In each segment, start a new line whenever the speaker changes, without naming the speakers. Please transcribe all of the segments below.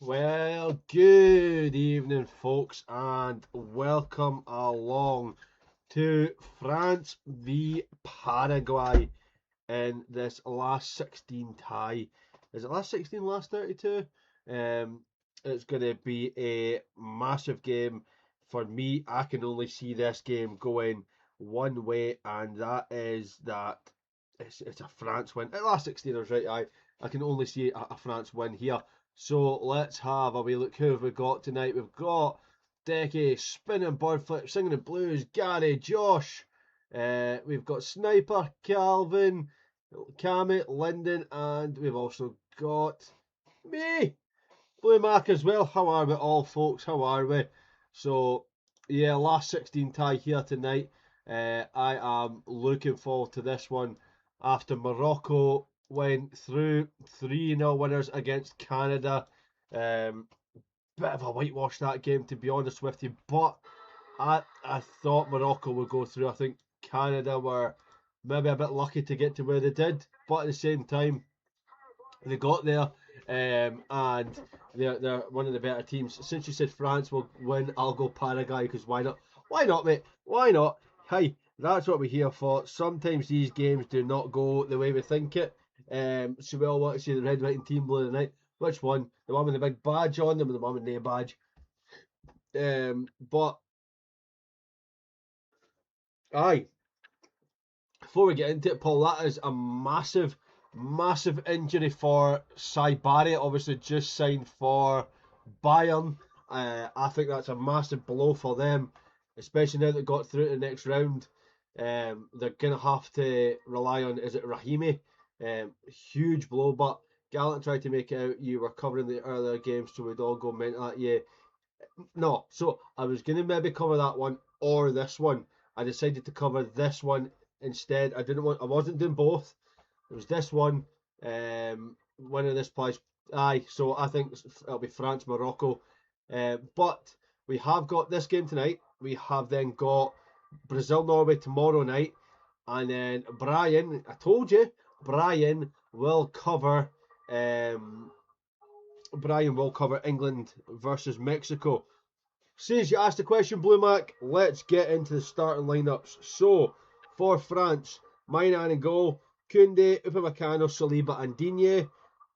Well, good evening, folks, and welcome along to France v Paraguay in this last 16 tie. Is it last 16, last 32? It's going to be a massive game. For me, I can only see this game going one way, and that is that it's a France win. At last 16, I was right. I can only see a France win here. So let's have a wee look. Who have we got tonight? We've got Decky, spinning bird flip, singing the blues, Gary, Josh. We've got Sniper, Calvin, Cammy, Lyndon, and we've also got me, Blue Mark as well. How are we all, folks? How are we? So, yeah, last 16 tie here tonight. I am looking forward to this one after Morocco went through 3-0 winners against Canada. Bit of a whitewash that game, to be honest with you, but I thought Morocco would go through. I think Canada were maybe a bit lucky to get to where they did, but at the same time, they got there, and they're one of the better teams. Since you said France will win, I'll go Paraguay, because why not? Why not, mate? Why not? Hey, that's what we're here for. Sometimes these games do not go the way we think it. So we all want to see the red, white, and team blue tonight. Which one? The one with the big badge on them, or the one with no badge? But aye, before we get into it, Paul, that is a massive, massive injury for Saibari. Obviously, just signed for Bayern. I think that's a massive blow for them, especially now that they got through to the next round. They're going to have to rely on, is it Rahimi? Huge blow, but Gallant tried to make it out you were covering the earlier games, so we'd all go mental at you. No, so I was going to maybe cover that one or this one. I decided to cover this one instead. I wasn't doing both. It was this one, winning this place. Aye, so I think it'll be France, Morocco. But we have got this game tonight. We have then got Brazil, Norway tomorrow night. And then Brian, I told you, Brian will cover England versus Mexico. Since you asked the question, Blue Mac, let's get into the starting lineups. So, for France, Mainan and goal, Koundé, Upamecano, Saliba and Digne,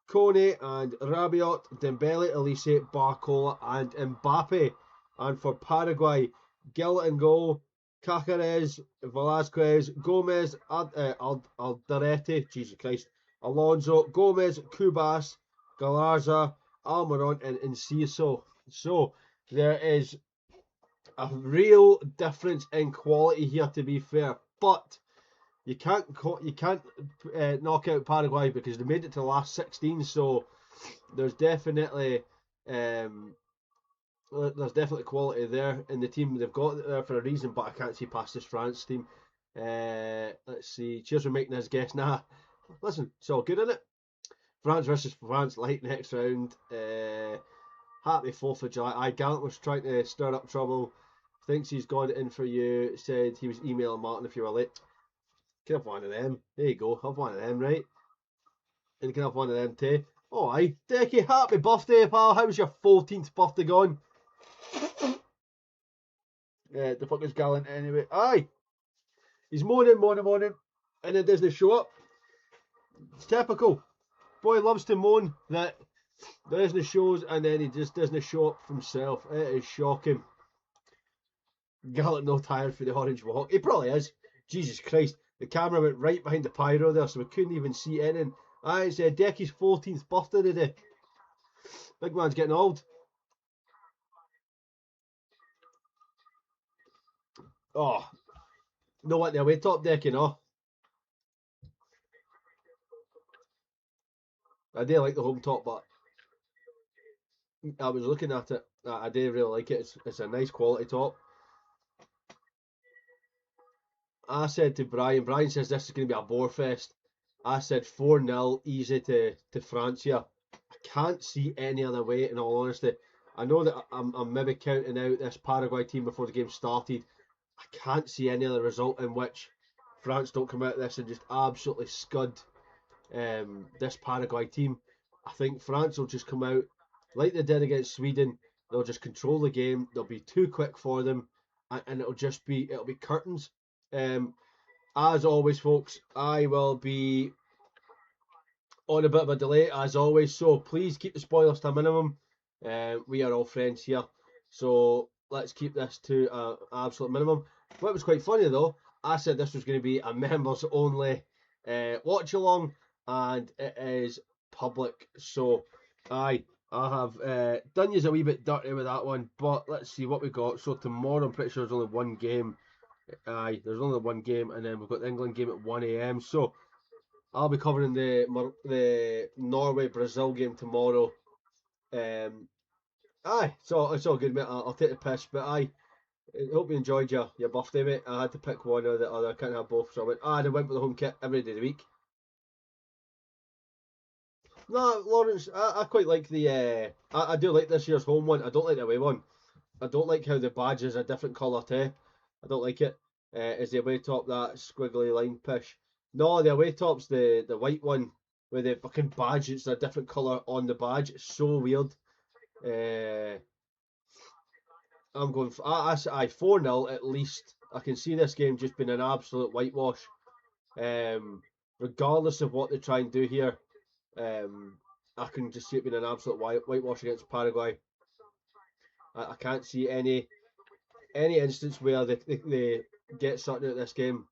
Kone and Rabiot, Dembele, Elise, Barcola and Mbappe. And for Paraguay, Gil and goal, Caceres, Velasquez, Gomez, Alderete, Jesus Christ, Alonso, Gomez, Cubas, Galarza, Almiron and Enciso. So, there is a real difference in quality here, to be fair, but you can't knock out Paraguay because they made it to the last 16. So there's definitely quality there in the team. They've got it there for a reason, but I can't see past this France team. Let's see. Cheers for making this guess. Nah, listen, it's all good, isn't it? France versus France, late next round. Happy 4th of July. Gallant was trying to stir up trouble. Thinks he's got it in for you. Said he was emailing Martin if you were late. Can have one of them. There you go. Have one of them, right? And you can have one of them too. Oh, aye. Decky, happy birthday, pal. How's your 14th birthday gone? The fuck is Gallant anyway? Aye. He's moaning, and it doesn't show up. It's typical. Boy loves to moan that there isn't shows, and then he just doesn't show up for himself. It is shocking. Gallant no tired for the orange walk. He probably is. Jesus Christ. The camera went right behind the pyro there, so we couldn't even see anything. Aye, it's Decky's 14th birthday today. Big man's getting old. Oh, no what the away top Decky, no. I do like the home top, but I was looking at it. I do really like it. It's a nice quality top. I said to Brian says this is going to be a bore fest. I said 4-0, easy to France here. I can't see any other way, in all honesty. I know that I'm maybe counting out this Paraguay team before the game started. I can't see any other result in which France don't come out of this and just absolutely scud this Paraguay team. I think France will just come out like they did against Sweden. They'll just control the game. They'll be too quick for them, and it'll be curtains. As always, folks, I will be on a bit of a delay as always, so please keep the spoilers to a minimum. We are all friends here, so let's keep this to an absolute minimum. What was quite funny though, I said this was going to be a members only watch along, and it is public. So I have done you a wee bit dirty with that one, but let's see what we got. So tomorrow, I'm pretty sure there's only one game. There's only one game, and then we've got the England game at 1 a.m. So I'll be covering the Norway Brazil game tomorrow. So it's all good, mate. I'll take the piss, but I hope you enjoyed your birthday, mate. I had to pick one or the other. I can't have both, so I went with the home kit every day of the week. No, Lawrence, I quite like the. I do like this year's home one. I don't like the away one. I don't like how the badge is a different colour too. I don't like it. Is the away top that squiggly line pish? No, the away top's the white one with the fucking badge. It's a different colour on the badge. It's so weird. I'm going for 4-0 at least. I can see this game just being an absolute whitewash. Regardless of what they try and do here, I can just see it being an absolute whitewash against Paraguay. I can't see any instance where they get something out of this game.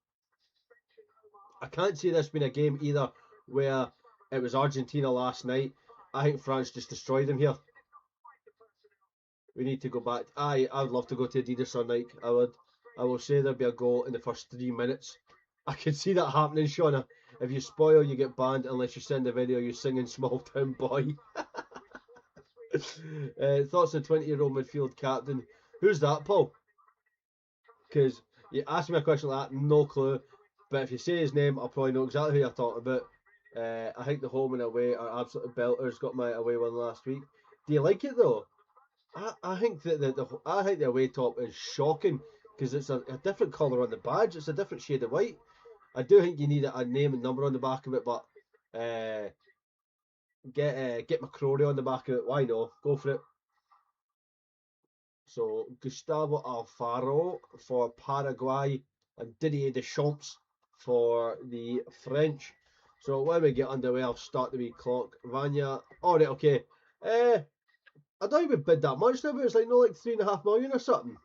I can't see this being a game either where it was Argentina last night. I think France just destroyed them here. We need to go back. I would love to go to Adidas or Nike. I would. I will say there'll be a goal in the first 3 minutes. I can see that happening, Shauna. If you spoil, you get banned unless you send a video you singing Small Town Boy. Thoughts on 20-year-old midfield captain? Who's that, Paul? Because you ask me a question like that, no clue. But if you say his name, I'll probably know exactly who you're talking about. I think the home and away are absolutely belters. Got my away one last week. Do you like it though? I think that the away top is shocking because it's a different colour on the badge. It's a different shade of white. I do think you need a name and number on the back of it, but get McCrory on the back of it. Why not? Go for it. So Gustavo Alfaro for Paraguay and Didier Deschamps for the French. So when we get underway, I'll start the wee clock. Vanya. All right, okay. I don't even bid that much now, but it's like 3.5 million or something.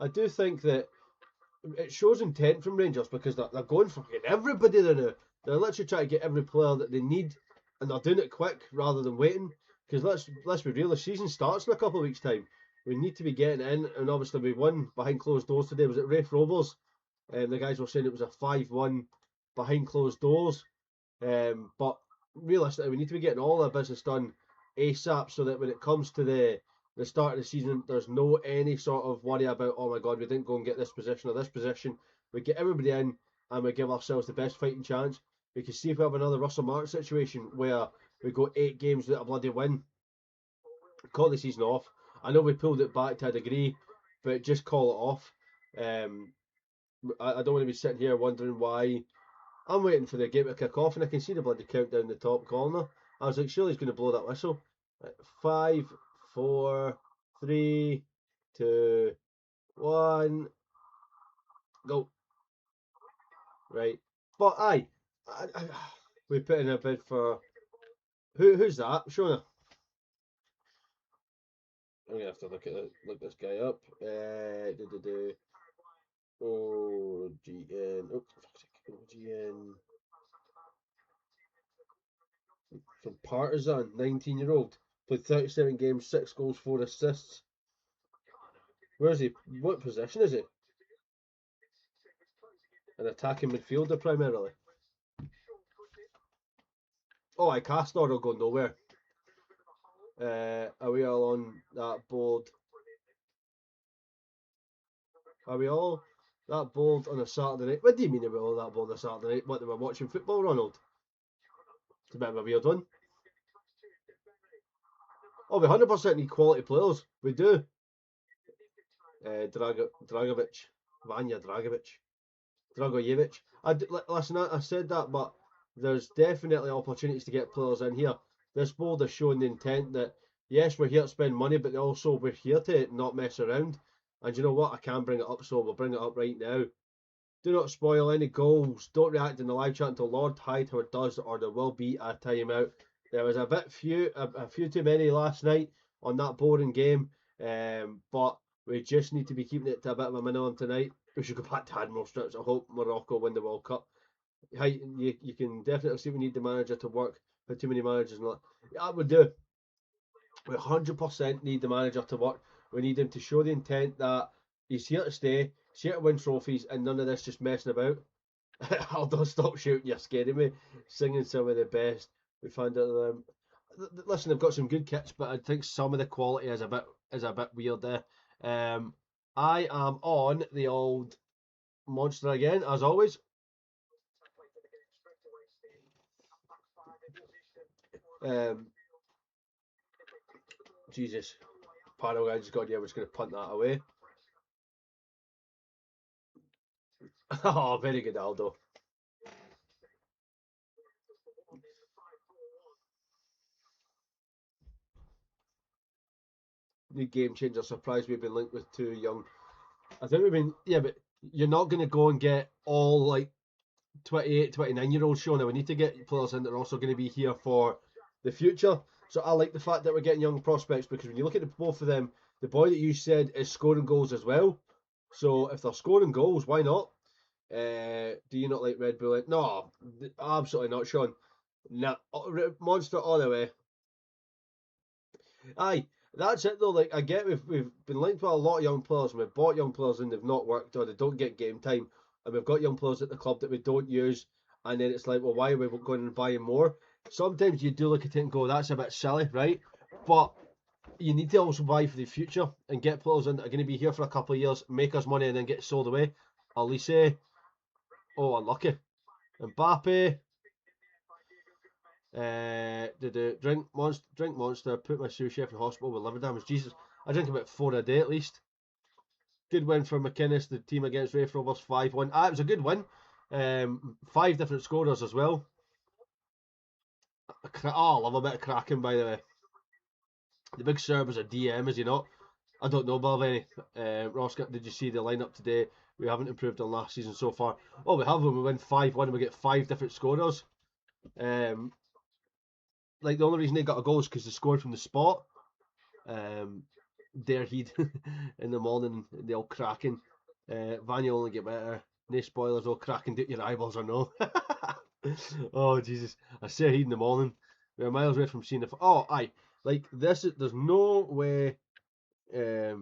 I do think that it shows intent from Rangers because they're going for everybody there now. They're literally trying to get every player that they need, and they're doing it quick rather than waiting. Because let's be real, the season starts in a couple of weeks' time. We need to be getting in, and obviously we won behind closed doors today. Was it Rafe Rovers? The guys were saying it was a 5-1 behind closed doors. But realistically, we need to be getting all our business done ASAP so that when it comes to the start of the season, there's no any sort of worry about, oh my god, we didn't go and get this position or this position. We get everybody in and we give ourselves the best fighting chance. We can see if we have another Russell Martin situation where we go 8 games without a bloody win. Call the season off. I know we pulled it back to a degree, but just call it off. I don't want to be sitting here wondering why. I'm waiting for the game to kick off and I can see the bloody countdown in the top corner. I was like, surely he's going to blow that whistle. 5, 4, 3, 2, 1, go. Right. But we put in a bid for who's that? Shona. I'm gonna have to look this guy up. OGN. Oh, OGN. From Partizan, 19-year-old. Played 37 games, 6 goals, 4 assists. Where is he? What position is he? An attacking midfielder primarily. Oh, Castnor will go nowhere. Are we all on that board? Are we all that bold on a Saturday night? What do you mean we're all that bold on a Saturday night? What, they were watching football, Ronald? It's a bit of a weird one. Oh, we 100% need quality players. We do. Dragovic. Vanya Dragojevic. Listen, I said that, but there's definitely opportunities to get players in here. This board is showing the intent that yes, we're here to spend money, but also we're here to not mess around. And you know what? I can bring it up, so we'll bring it up right now. Do not spoil any goals. Don't react in the live chat until Lord Hightower does, or there will be a timeout. There was a few too many last night on that boring game, but we just need to be keeping it to a bit of a minimum tonight. We should go back to Admiral strips. I hope Morocco win the World Cup. You can definitely see we need the manager to work. But too many managers not. Yeah, we do. We 100% need the manager to work. We need him to show the intent that he's here to stay, he's here to win trophies, and none of this just messing about. Aldo, stop shooting, you're scaring me. Singing some of the best. We found out them. Listen, they've got some good kits, but I think some of the quality is a bit weird there. I am on the old monster again, as always. Jesus, Paraguay just got here. We're just going to punt that away. Oh, very good, Aldo. New game changer. Surprised we've been linked with too young. I think we've been, yeah, but you're not going to go and get all like 28, 29-year-olds showing it. We need to get players in that are also going to be here for the future. So I like the fact that we're getting young prospects, because when you look at both of them, the boy that you said is scoring goals as well. So if they're scoring goals, why not? Do you not like Red Bull? No, absolutely not, Sean. Nah, Monster all the way. Aye, that's it though. Like I get we've been linked with a lot of young players, and we've bought young players and they've not worked, or they don't get game time, and we've got young players at the club that we don't use, and then it's like, well, why are we going and buying more? Sometimes you do look at it and go, that's a bit silly, right? But you need to also buy for the future and get players in that are going to be here for a couple of years, make us money, and then get sold away. Elise, oh, unlucky. Mbappe, did drink monster, put my sous chef in hospital with liver damage. Jesus, I drink about 4 a day at least. Good win for McInnes, the team against Rafe Rovers 5-1. It was a good win. 5 different scorers as well. Oh, I love a bit of cracking, by the way. The big serve is a DM, is he not? I don't know, Balvenie. Ross, did you see the lineup today? We haven't improved on last season so far. Oh, we have when we win 5-1 and we get 5 different scorers. Like the only reason they got a goal is because they scored from the spot. Dare heed in the morning, they all cracking. Vanya only get better. No spoilers, all cracking. Do your eyeballs or no? Oh Jesus! I say heed in the morning. We're miles away from seeing the. Oh, aye. Like this, there's no way. There's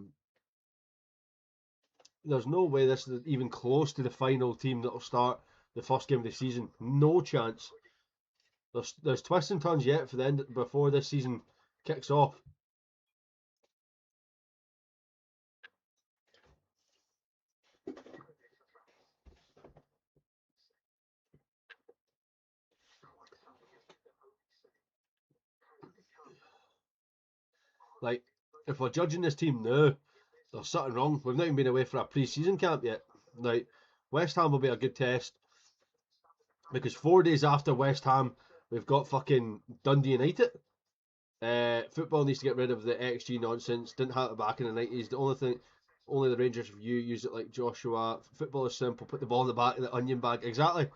no way this is even close to the final team that'll start the first game of the season. No chance. There's twists and turns yet for the end before this season kicks off. Like, if we're judging this team now, there's something wrong. We've not even been away for a pre-season camp yet. Like, West Ham will be a good test, because 4 days after West Ham, we've got fucking Dundee United. Football needs to get rid of the XG nonsense. Didn't have it back in the 90s. The only thing, only the Rangers review use it like Joshua. Football is simple. Put the ball in the back of the onion bag. Exactly.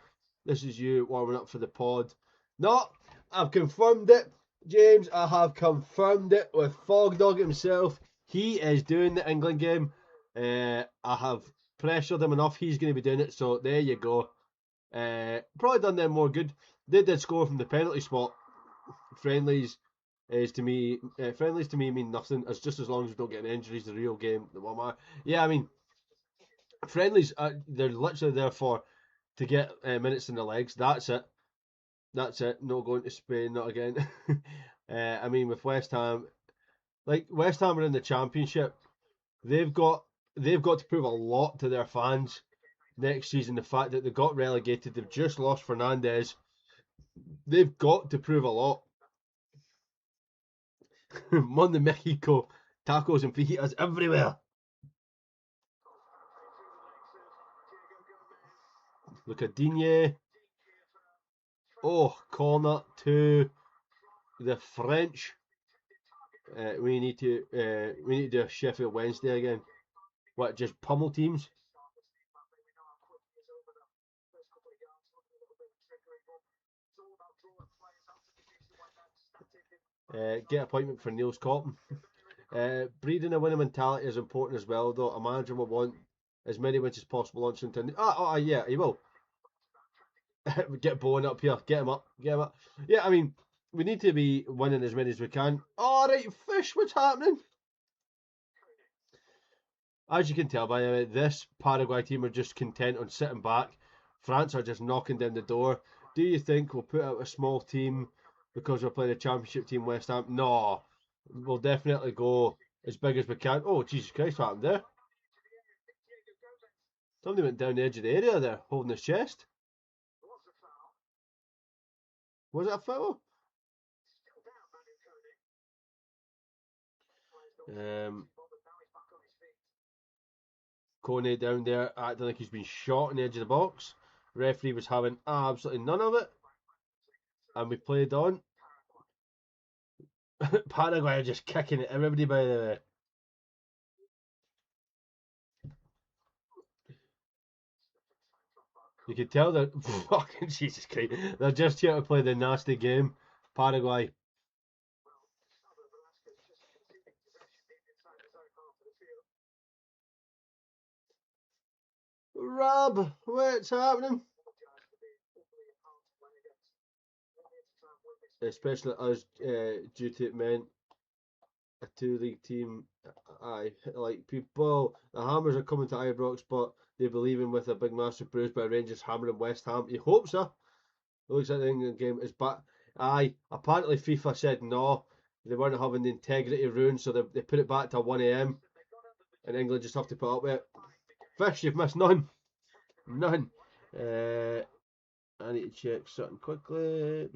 This is you warming up for the pod. No, I've confirmed it, James. I have confirmed it with Fog Dog himself. He is doing the England game. I have pressured him enough. He's going to be doing it. So there you go. Probably done them more good. They did score from the penalty spot. Friendlies to me mean nothing. It's just as long as we don't get any injuries. The real game, the one. Yeah, I mean, friendlies. They're literally there for to get minutes in the legs. That's it. That's it. No going to Spain. Not again. I mean, with West Ham, like West Ham are in the Championship. They've got to prove a lot to their fans next season. The fact that they got relegated, they've just lost Fernandez. They've got to prove a lot. Monday Mexico, tacos and fajitas everywhere. Look at Digne. Oh, corner to the French. We need to do a Sheffield Wednesday again. What, just pummel teams? Get appointment for Niels Cotton. Breeding a winning mentality is important as well, though. A manager will want as many wins as possible on Sunday. Yeah, he will. Get Bowen up here. Get him up. Get him up. Yeah, I mean, we need to be winning as many as we can. All right, fish, what's happening? As you can tell by the way, this Paraguay team are just content on sitting back. France are just knocking down the door. Do you think we'll put out a small team because we're playing a championship team, West Ham? No, we'll definitely go as big as we can. Oh, Jesus Christ, what happened there? Somebody went down the edge of the area there, holding his chest. Was it a foul? Kone down there acting like he's been shot on the edge of the box. Referee was having absolutely none of it. And we played on. Paraguay are just kicking at everybody, by the way. You can tell that fucking Jesus Christ. They're just here to play the nasty game. Paraguay. Rob, what's happening? Especially us, due to it meant a two-league team. Aye, like people, the Hammers are coming to Ibrox, but they believe in with a big massive bruise by Rangers hammering West Ham. You hope so. It looks like the England game is back. Aye, apparently FIFA said no, they weren't having the integrity ruined, so they put it back to 1 a.m. and England just have to put up with it. Fish, you've missed none. None. I need to check something quickly.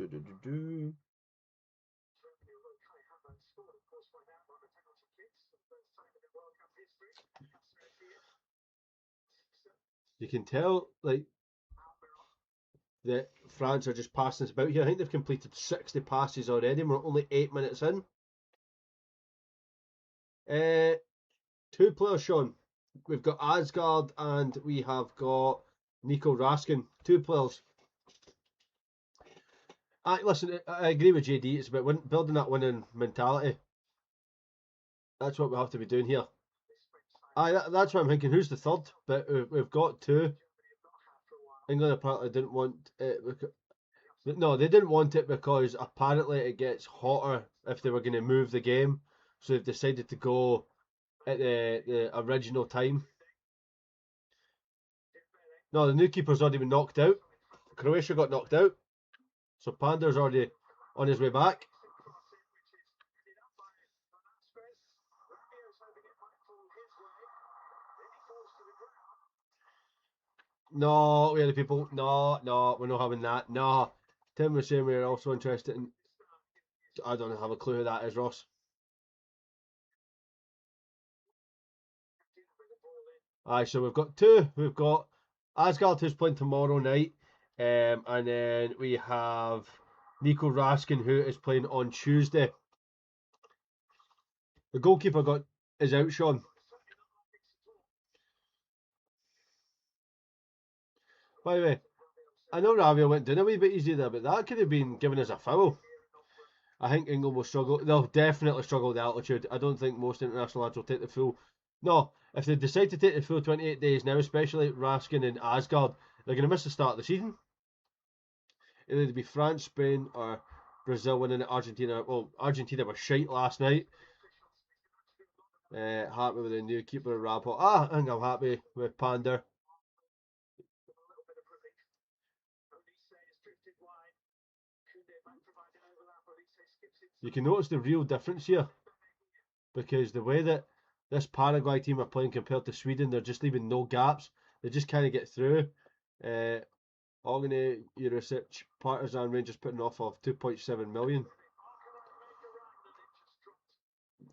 You can tell, like, that France are just passing us about here. I think they've completed 60 passes already, and we're only 8 minutes in. Two players, Sean. We've got Asgard and we have got Nico Raskin. Two players. Listen, I agree with JD. It's about building that winning mentality. That's what we have to be doing here. That's what I'm thinking. Who's the third? But we've got two. England apparently didn't want it. No, they didn't want it because apparently it gets hotter if they were going to move the game. So they've decided to go at the original time. No, the new keeper's already been knocked out. Croatia got knocked out. So Pander's already on his way back. No, we are the people. No, we're not having that. No. Tim was saying we're also interested in. I don't have a clue who that is, Ross. Aye, so we've got two. We've got Asgard who's playing tomorrow night, and then we have Nico Raskin who is playing on Tuesday. The goalkeeper is out, Sean. By the way, I know Ravia went down a wee bit easy there, but that could have been given as a foul. I think England will struggle. They'll definitely struggle with the altitude. I don't think most international lads will take the full. No, if they decide to take the full 28 days now, especially Raskin and Asgard, they're going to miss the start of the season. It'll be France, Spain, or Brazil winning at Argentina. Well, Argentina were shite last night. Happy with the new keeper, Rabble. I think I'm happy with Pander. You can notice the real difference here because the way that this Paraguay team are playing compared to Sweden, they're just leaving no gaps. They just kind of get through. Ogni, Jurisic, Partizan, Rangers putting off of 2.7 million.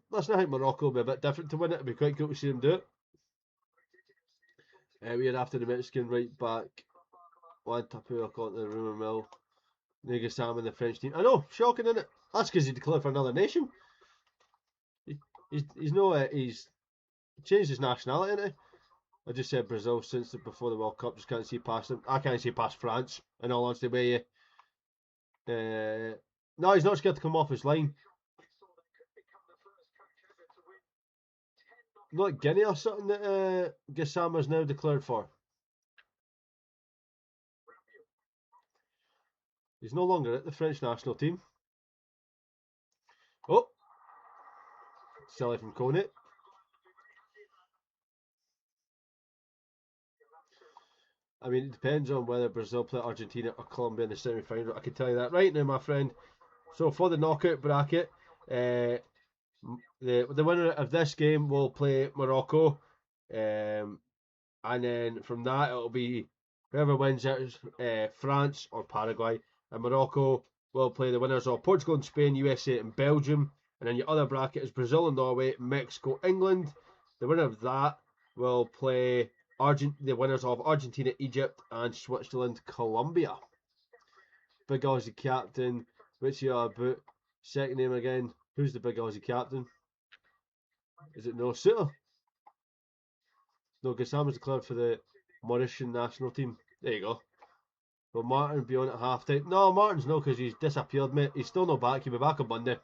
Listen, I think Morocco will be a bit different to win it. It'll be quite cool to see them do it. We are after the Mexican right back. Juan Tapua caught the rumour mill. Nigga Sam in the French team. I know, shocking, isn't it? That's because he declared for another nation. He's changed his nationality, hasn't he? I just said Brazil since before the World Cup. Just can't see past them. I can't see past France. In all honesty, where you. No, he's not scared to come off his line. Not Guinea or something that Gassama's now declared for. He's no longer at the French national team. Oh, silly from Coney. I mean, it depends on whether Brazil play Argentina or Colombia in the semi-final. I can tell you that right now, my friend. So for the knockout bracket, the winner of this game will play Morocco, and then from that it'll be whoever wins it, France or Paraguay, and Morocco will play the winners of Portugal and Spain, USA and Belgium, and then your other bracket is Brazil and Norway, Mexico, England. The winner of that will play the winners of Argentina, Egypt, and Switzerland, Colombia. Big Aussie captain, which you are about. Second name again. Who's the big Aussie captain? Is it no Suter? No, Gassama's declared for the Mauritian national team. There you go. Will Martin be on at half time? No, Martin's no, because he's disappeared, mate. He's still not back. He'll be back on Monday.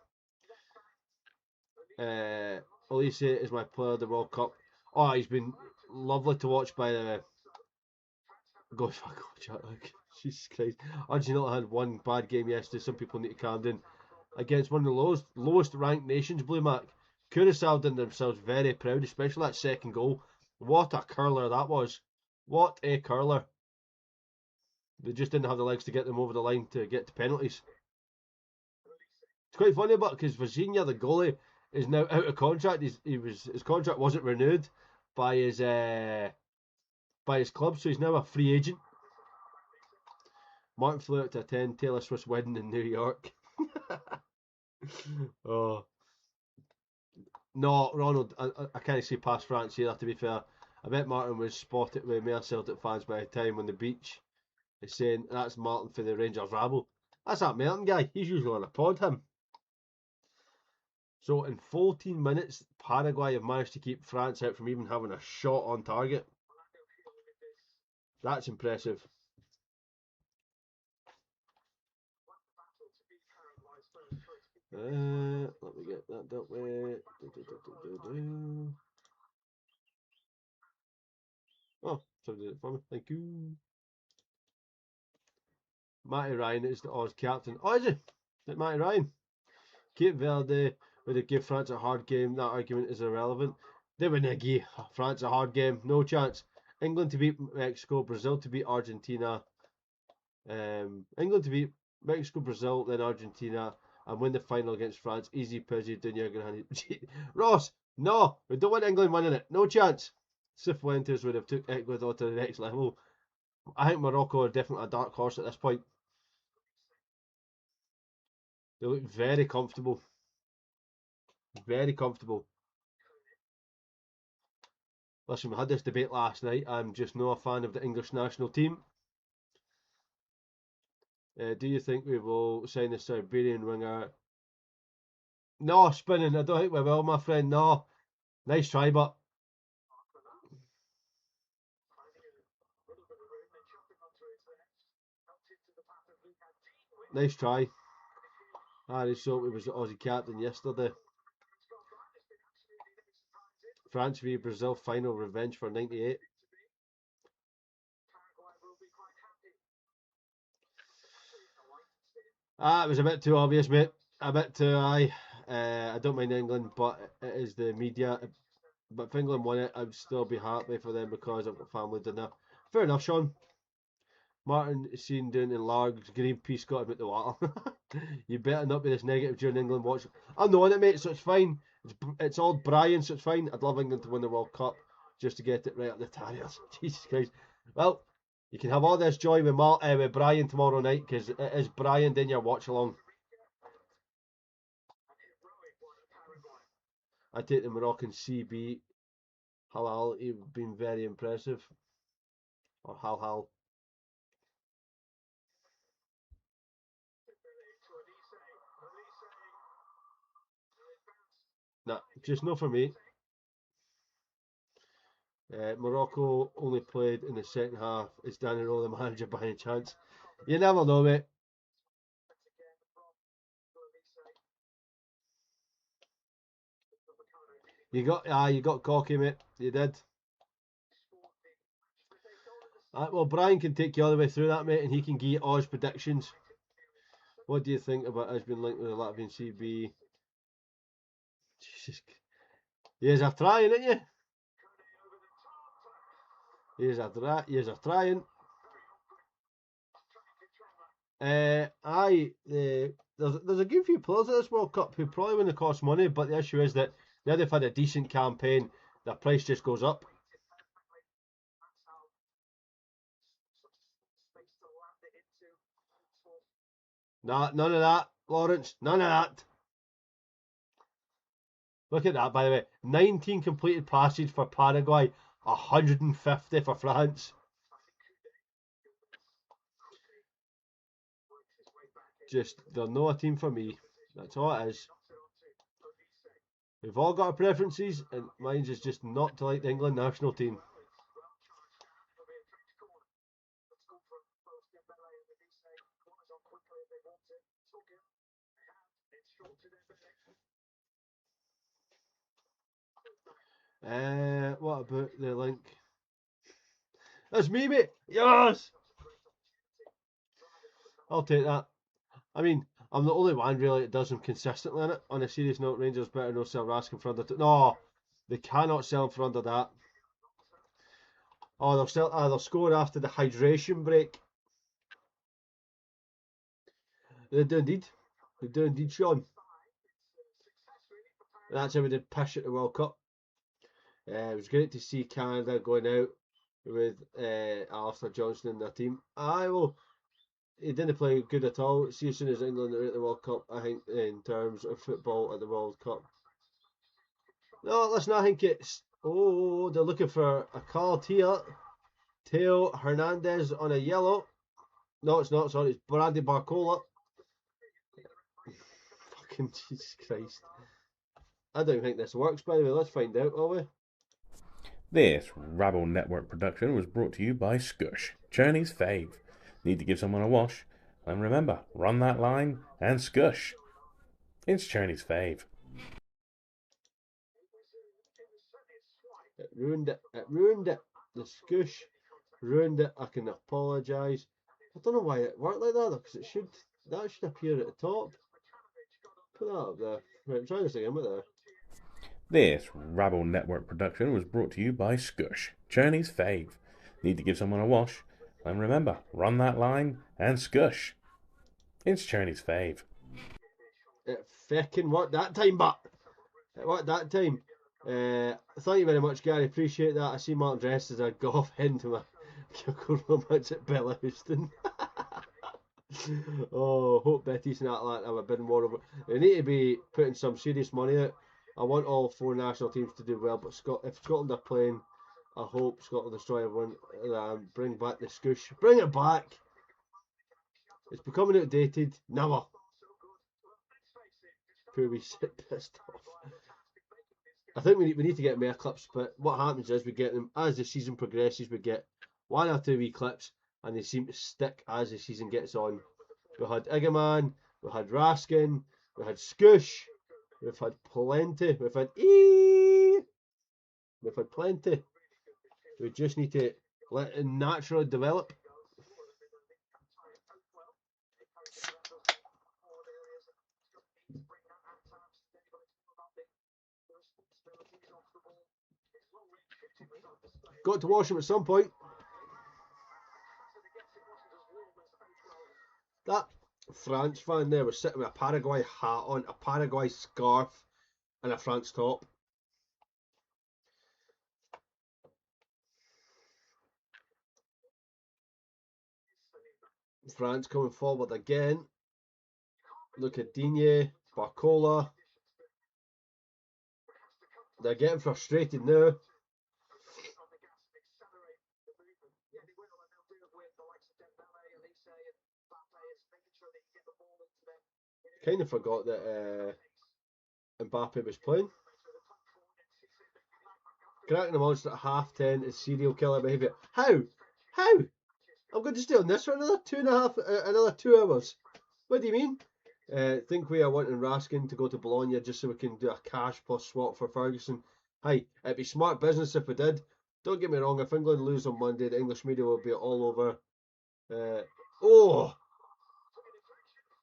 Elise is my player of the World Cup. Oh, he's been lovely to watch by the. Go fuck off, Jesus Christ. Argentina had one bad game yesterday. Some people need to calm down. Against one of the lowest ranked nations, Blue Mark. Curacao did themselves very proud, especially that second goal. What a curler that was. What a curler. They just didn't have the legs to get them over the line to get to penalties. It's quite funny, but because Virginia, the goalie, is now out of contract. His contract wasn't renewed by his club, so he's now a free agent. Martin flew out to attend Taylor Swift's wedding in New York. Oh. No, Ronald, I can't see past France here, to be fair. I bet Martin was spotted with male Celtic fans by the time on the beach. He's saying, that's Martin for the Rangers Rabble. That's that Martin guy. He's usually on a pod, him. So in 14 minutes, Paraguay have managed to keep France out from even having a shot on target. That's impressive. Let me get that dealt with. Oh, somebody did it for me. Thank you. Matty Ryan is the Oz captain. Oh, is he? Is it Matty Ryan? Cape Verde, would it give France a hard game? That argument is irrelevant. They wouldn't give France a hard game. No chance. England to beat Mexico, Brazil to beat Argentina. England to beat Mexico, Brazil, then Argentina, and win the final against France. Easy peasy, Dunya Ross, no, we don't want England winning it. No chance. Cifuentes would have took Ecuador to the next level. I think Morocco are definitely a dark horse at this point. They look very comfortable. Very comfortable. Listen, we had this debate last night. I'm just not a fan of the English national team. Do you think we will sign the Siberian winger? No, spinning. I don't think we will, my friend. No. Nice try, but. Nice try. Harry Soapy was the Aussie captain yesterday. France v Brazil final revenge for 98. It was a bit too obvious, mate. A bit too high. I don't mind England, but it is the media. But if England won it, I'd still be happy for them because I've got family dinner. Fair enough, Sean. Martin is seen doing enlarged Greenpeace got about the water. You better not be this negative during England watch. I'm not on it, mate, so it's fine. It's all Brian, so it's fine. I'd love England to win the World Cup just to get it right up the Terriers. Jesus Christ. Well, you can have all this joy with Brian tomorrow night because it is Brian doing your watch along. I take the Moroccan CB. Halal, he's been very impressive. Or Hal. Nah, just not for me. Morocco only played in the second half. Is Danny Rowe the manager by any chance? You never know, mate. You got cocky, mate. You did. Well, Brian can take you all the way through that, mate, and he can give you Oz predictions. What do you think about us being linked with the Latvian CB? Jesus, yous are trying, ain't you? Yous are trying. There's a good few players at this World Cup who probably wouldn't cost money, but the issue is that now they've had a decent campaign, their price just goes up. Nah, none of that, Lawrence. None of that. Look at that, by the way. 19 completed passes for Paraguay, 150 for France. Just, they're not a team for me. That's all it is. We've all got our preferences, and mine is just not to like the England national team. What about the link? That's me, mate. Yes. I'll take that. I mean, I'm the only one really that does them consistently in it. On a serious note, Rangers better no sell Raskin for under. No, they cannot sell him for under that. Oh, they'll score after the hydration break. They do indeed. They do indeed, Sean. That's how we did pish at the World Cup. It was great to see Canada going out with Alistair Johnston in their team. He didn't play good at all. See, as soon as England are at the World Cup, I think in terms of football at the World Cup. No, listen, I think it's... Oh, they're looking for a card here. Teo Hernandez on a yellow. No, it's not. Sorry, it's Brady Barcola. Fucking Jesus Christ. I don't think this works, by the way. Let's find out, will we?
This Rabble Network production was brought to you by Skush, Journey's fave. Need to give someone a wash? And remember, run that line and Skush. It's Journey's fave.
It ruined it. It ruined it. The Skush ruined it. I can apologise. I don't know why it worked like that, though, because that should appear at the top. Put that up there. Right, try this again with that.
This Rabble Network production was brought to you by Skush, Journey's fave. Need to give someone a wash? And remember, run that line and Skush. It's Journey's fave.
It feckin' worked that time, but it worked that time. Thank you very much, Gary. Appreciate that. I see Mark dressed as a golf hen to my Kyoko romance at Bella Houston. Oh, hope Betty's not like have a bit more over. They need to be putting some serious money out. I want all four national teams to do well, but if Scotland are playing, I hope Scotland destroy everyone. Bring back the Skush. Bring it back. It's becoming outdated. Never. Poor wee sit pissed off. I think we need to get more clips, but what happens is we get them as the season progresses. We get one or two wee clips, and they seem to stick as the season gets on. We had Igaman, we had Raskin, we had Skush, we've had plenty, we've had we've had plenty. We just need to let it naturally develop. Got to wash him at some point. That France fan there was sitting with a Paraguay hat on, a Paraguay scarf, and a France top. France coming forward again. Look at Digne, Barcola. They're getting frustrated now. Kind of forgot that Mbappe was playing. Cracking a monster at 10:30 is serial killer behaviour. How? I'm going to stay on this for another 2 hours. What do you mean? Think we are wanting Raskin to go to Bologna just so we can do a cash plus swap for Ferguson. Hey, it'd be smart business if we did. Don't get me wrong, if England lose on Monday, the English media will be all over.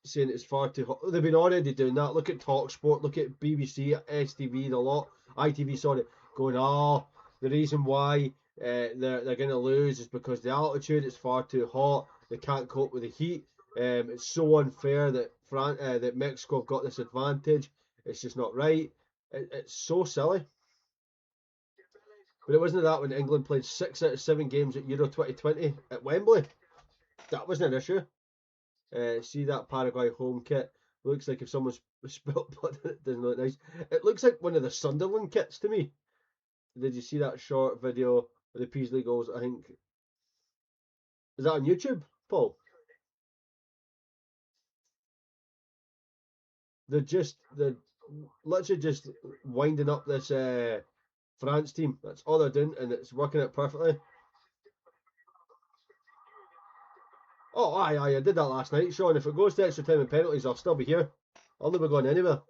Saying it's far too hot. They've been already doing that. Look at Talk Sport, look at BBC, STV, the lot, ITV, sorry, going, the reason why they're going to lose is because the altitude is far too hot. They can't cope with the heat. It's so unfair that that Mexico have got this advantage. It's just not right. It's so silly. But it wasn't that when England played 6 out of 7 games at Euro 2020 at Wembley. That wasn't an issue. See that Paraguay home kit? Looks like if someone's spilt blood, it doesn't look nice. It looks like one of the Sunderland kits to me. Did you see that short video of the Peasley goals? I think. Is that on YouTube, Paul? They're literally just winding up this France team. That's all they're doing, and it's working out perfectly. Oh, aye, I did that last night, Sean. If it goes to extra time and penalties, I'll still be here. I'll never go anywhere.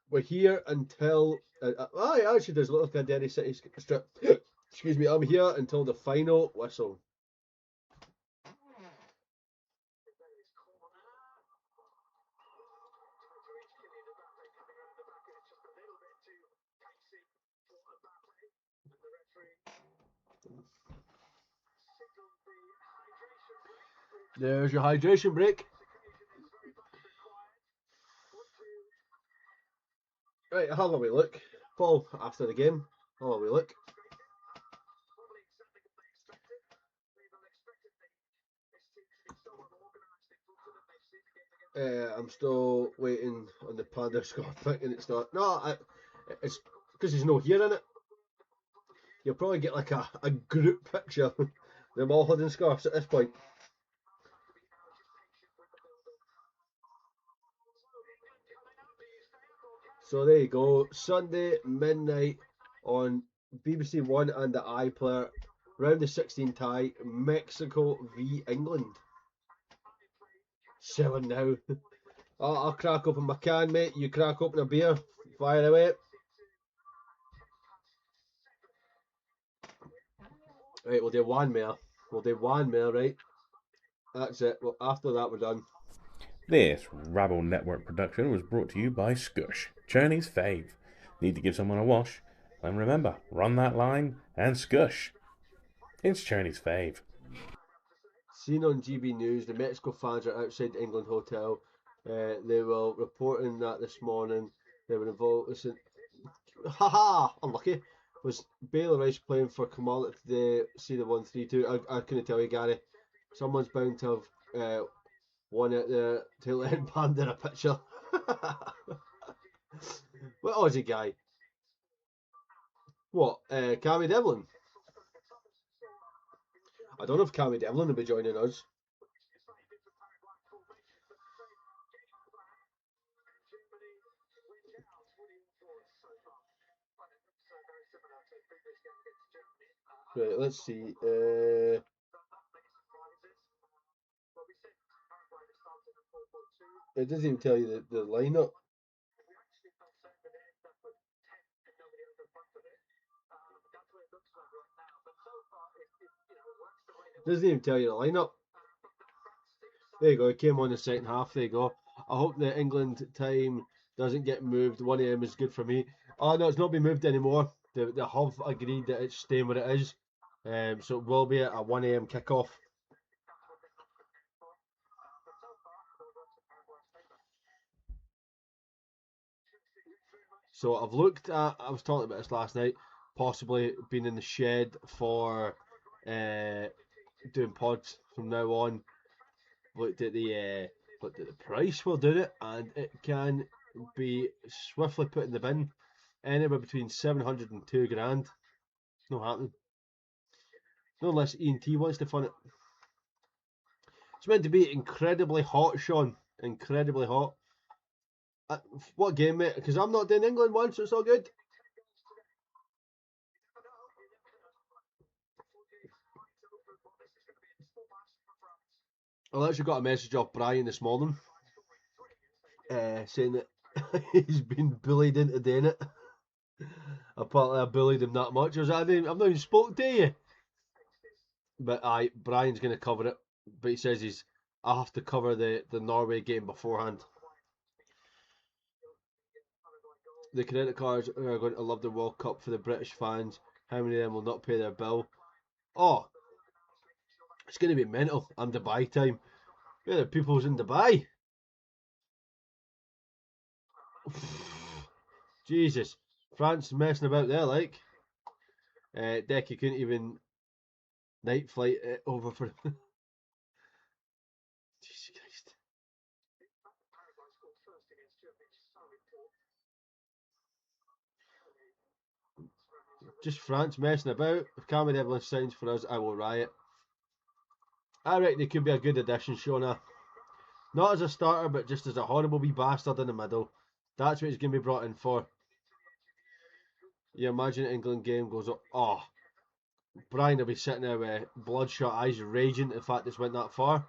We're here until... actually, there's a little kind of Derry City strip. Excuse me, I'm here until the final whistle. There's your hydration break. Right, how have we look? Paul, after the game, how have we look? I'm still waiting on the Panda score pick, and it's not. No, it's because there's no here in it. You'll probably get like a group picture. Them all holding scarves at this point. So there you go. Sunday midnight on BBC One and the iPlayer. Round the 16 tie. Mexico v England. Selling now. I'll crack open my can, mate. You crack open a beer. Fire away. Right, we'll do one more. Right? That's it. Well, after that, we're done.
This Rabble Network production was brought to you by Skush, Journey's fave. Need to give someone a wash? And remember, run that line and skush. It's Journey's fave.
Seen on GB News, the Mexico fans are outside the England hotel. They were reporting that this morning they were involved. Listen, unlucky. Was Bailey Rice playing for Kamala today? See the 1-3-2. I couldn't tell you, Gary. Someone's bound to have won it there to let Panda a picture. What Aussie guy? What? Cammy Devlin? I don't know if Cammy Devlin will be joining us. Right, let's see. It doesn't even tell you the lineup. Doesn't even tell you the lineup. There you go. It came on the second half. There you go. I hope the England time doesn't get moved. 1 AM is good for me. Oh no, it's not been moved anymore. They have agreed that it's staying where it is. So it will be a 1 AM kickoff. So I've looked at, I was talking about this last night, possibly being in the shed for doing pods from now on. Looked at the price we're doing it, and it can be swiftly put in the bin. Anywhere between 700 and 2 grand. No happening. No unless E&T wants to fund it. It's meant to be incredibly hot, Sean. Incredibly hot. What game, mate? Because I'm not doing England one, so it's all good. I actually got a message off Brian this morning saying that he's been bullied into doing it. Apparently I bullied him that much. I've not even spoken to you. But Brian's going to cover it. But he says I have to cover the Norway game beforehand. The credit cards are going to love the World Cup for the British fans. How many of them will not pay their bill? Oh, it's going to be mental. And Dubai time. Where are the people's in Dubai? Jesus. France messing about there, like. Decky couldn't even night flight it over for. Jesus Christ. Just France messing about. If Cameron Evelyn signs for us, I will riot. I reckon he could be a good addition, Shona. Not as a starter, but just as a horrible wee bastard in the middle. That's what he's going to be brought in for. You imagine the England game goes up. Oh, Brian will be sitting there with bloodshot eyes, raging at the fact it's went that far.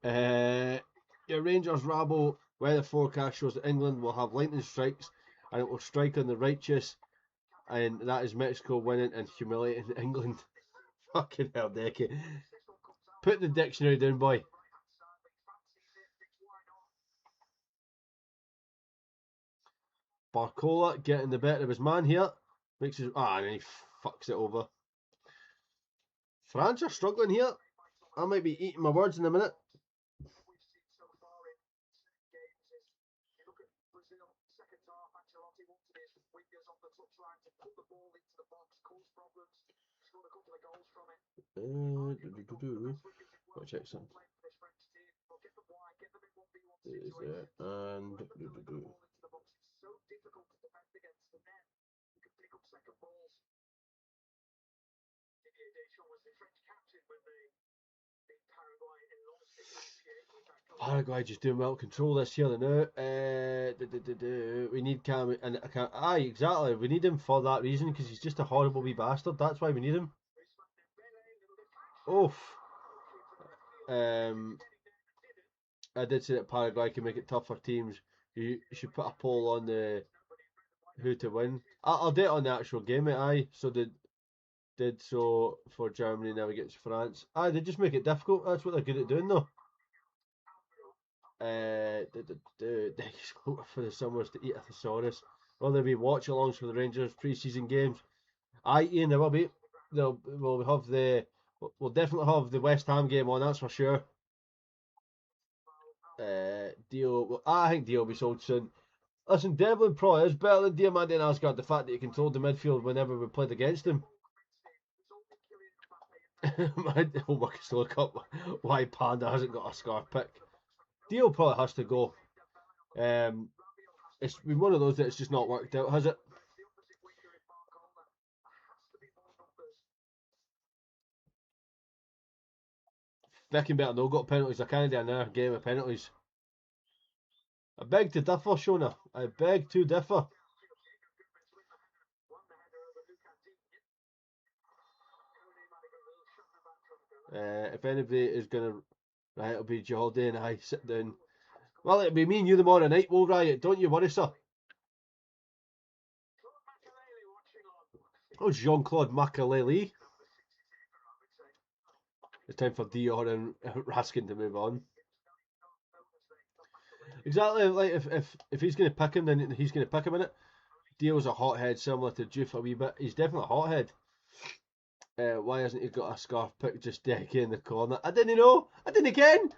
Your Rangers Rabble weather forecast shows that England will have lightning strikes and it will strike on the righteous, and that is Mexico winning and humiliating England. Fucking hell, Decky. Put the dictionary down, boy. Barcola getting the better of his man here. Makes his and then he fucks it over. France are struggling here. I might be eating my words in a minute. I'll check some. Is there and Paraguay just doing well. Control this here now. We need Cam and exactly. We need him for that reason because he's just a horrible wee bastard. That's why we need him. Oof. I did say that Paraguay can make it tough for teams. You should put a poll on the who to win. I'll do it on the actual game. So did so for Germany now against France. They just make it difficult. That's what they're good at doing though. For the Summers to eat a thesaurus. Will there be watch-alongs for the Rangers pre-season games? Ian, there will be. We'll definitely have the West Ham game on. That's for sure. Dio. I think Dio will be sold soon. Listen, Devlin probably is better than Diamante and Asgard. The fact that he controlled the midfield whenever we played against him. My homework is to look up why Panda hasn't got a scarf pick. Dio probably has to go. It's been one of those that's just not worked out, has it? Viking better no got penalties. I can't do another game of penalties. I beg to differ, Shona. I beg to differ. If anybody is going to riot, it'll be Jordy and I sit down. Well, it'll be me and you tomorrow night. We'll riot. Don't you worry, sir. Oh, Jean-Claude Makelele. It's time for Dior and Raskin to move on. Exactly, like if he's going to pick him, then he's going to pick him in it. Dio's a hothead, similar to Juve a wee bit. He's definitely a hothead. Why hasn't he got a scarf pick just Decky in the corner? I didn't know. I did again.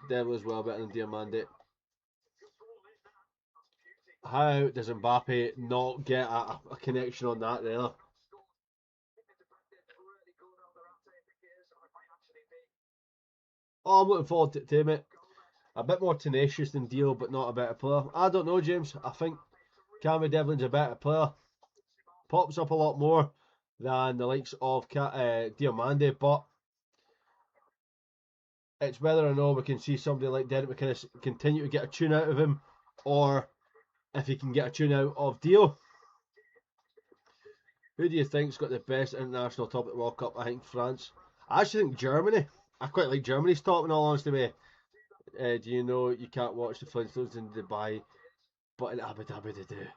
Devil is well better than Diamante. How does Mbappe not get a connection on that there? Oh, I'm looking forward to it, mate. A bit more tenacious than Dio, but not a better player. I don't know, James. I think Cammy Devlin's a better player. Pops up a lot more than the likes of Diamante, but it's whether or not we can see somebody like Derek McInnes continue to get a tune out of him, or if he can get a tune out of Dio. Who do you think's got the best international top at the World Cup? I think France. I actually think Germany. I quite like Germany's top, in all honesty, mate. Do you know you can't watch the Flintstones in Dubai, but in Abu Dhabi they do?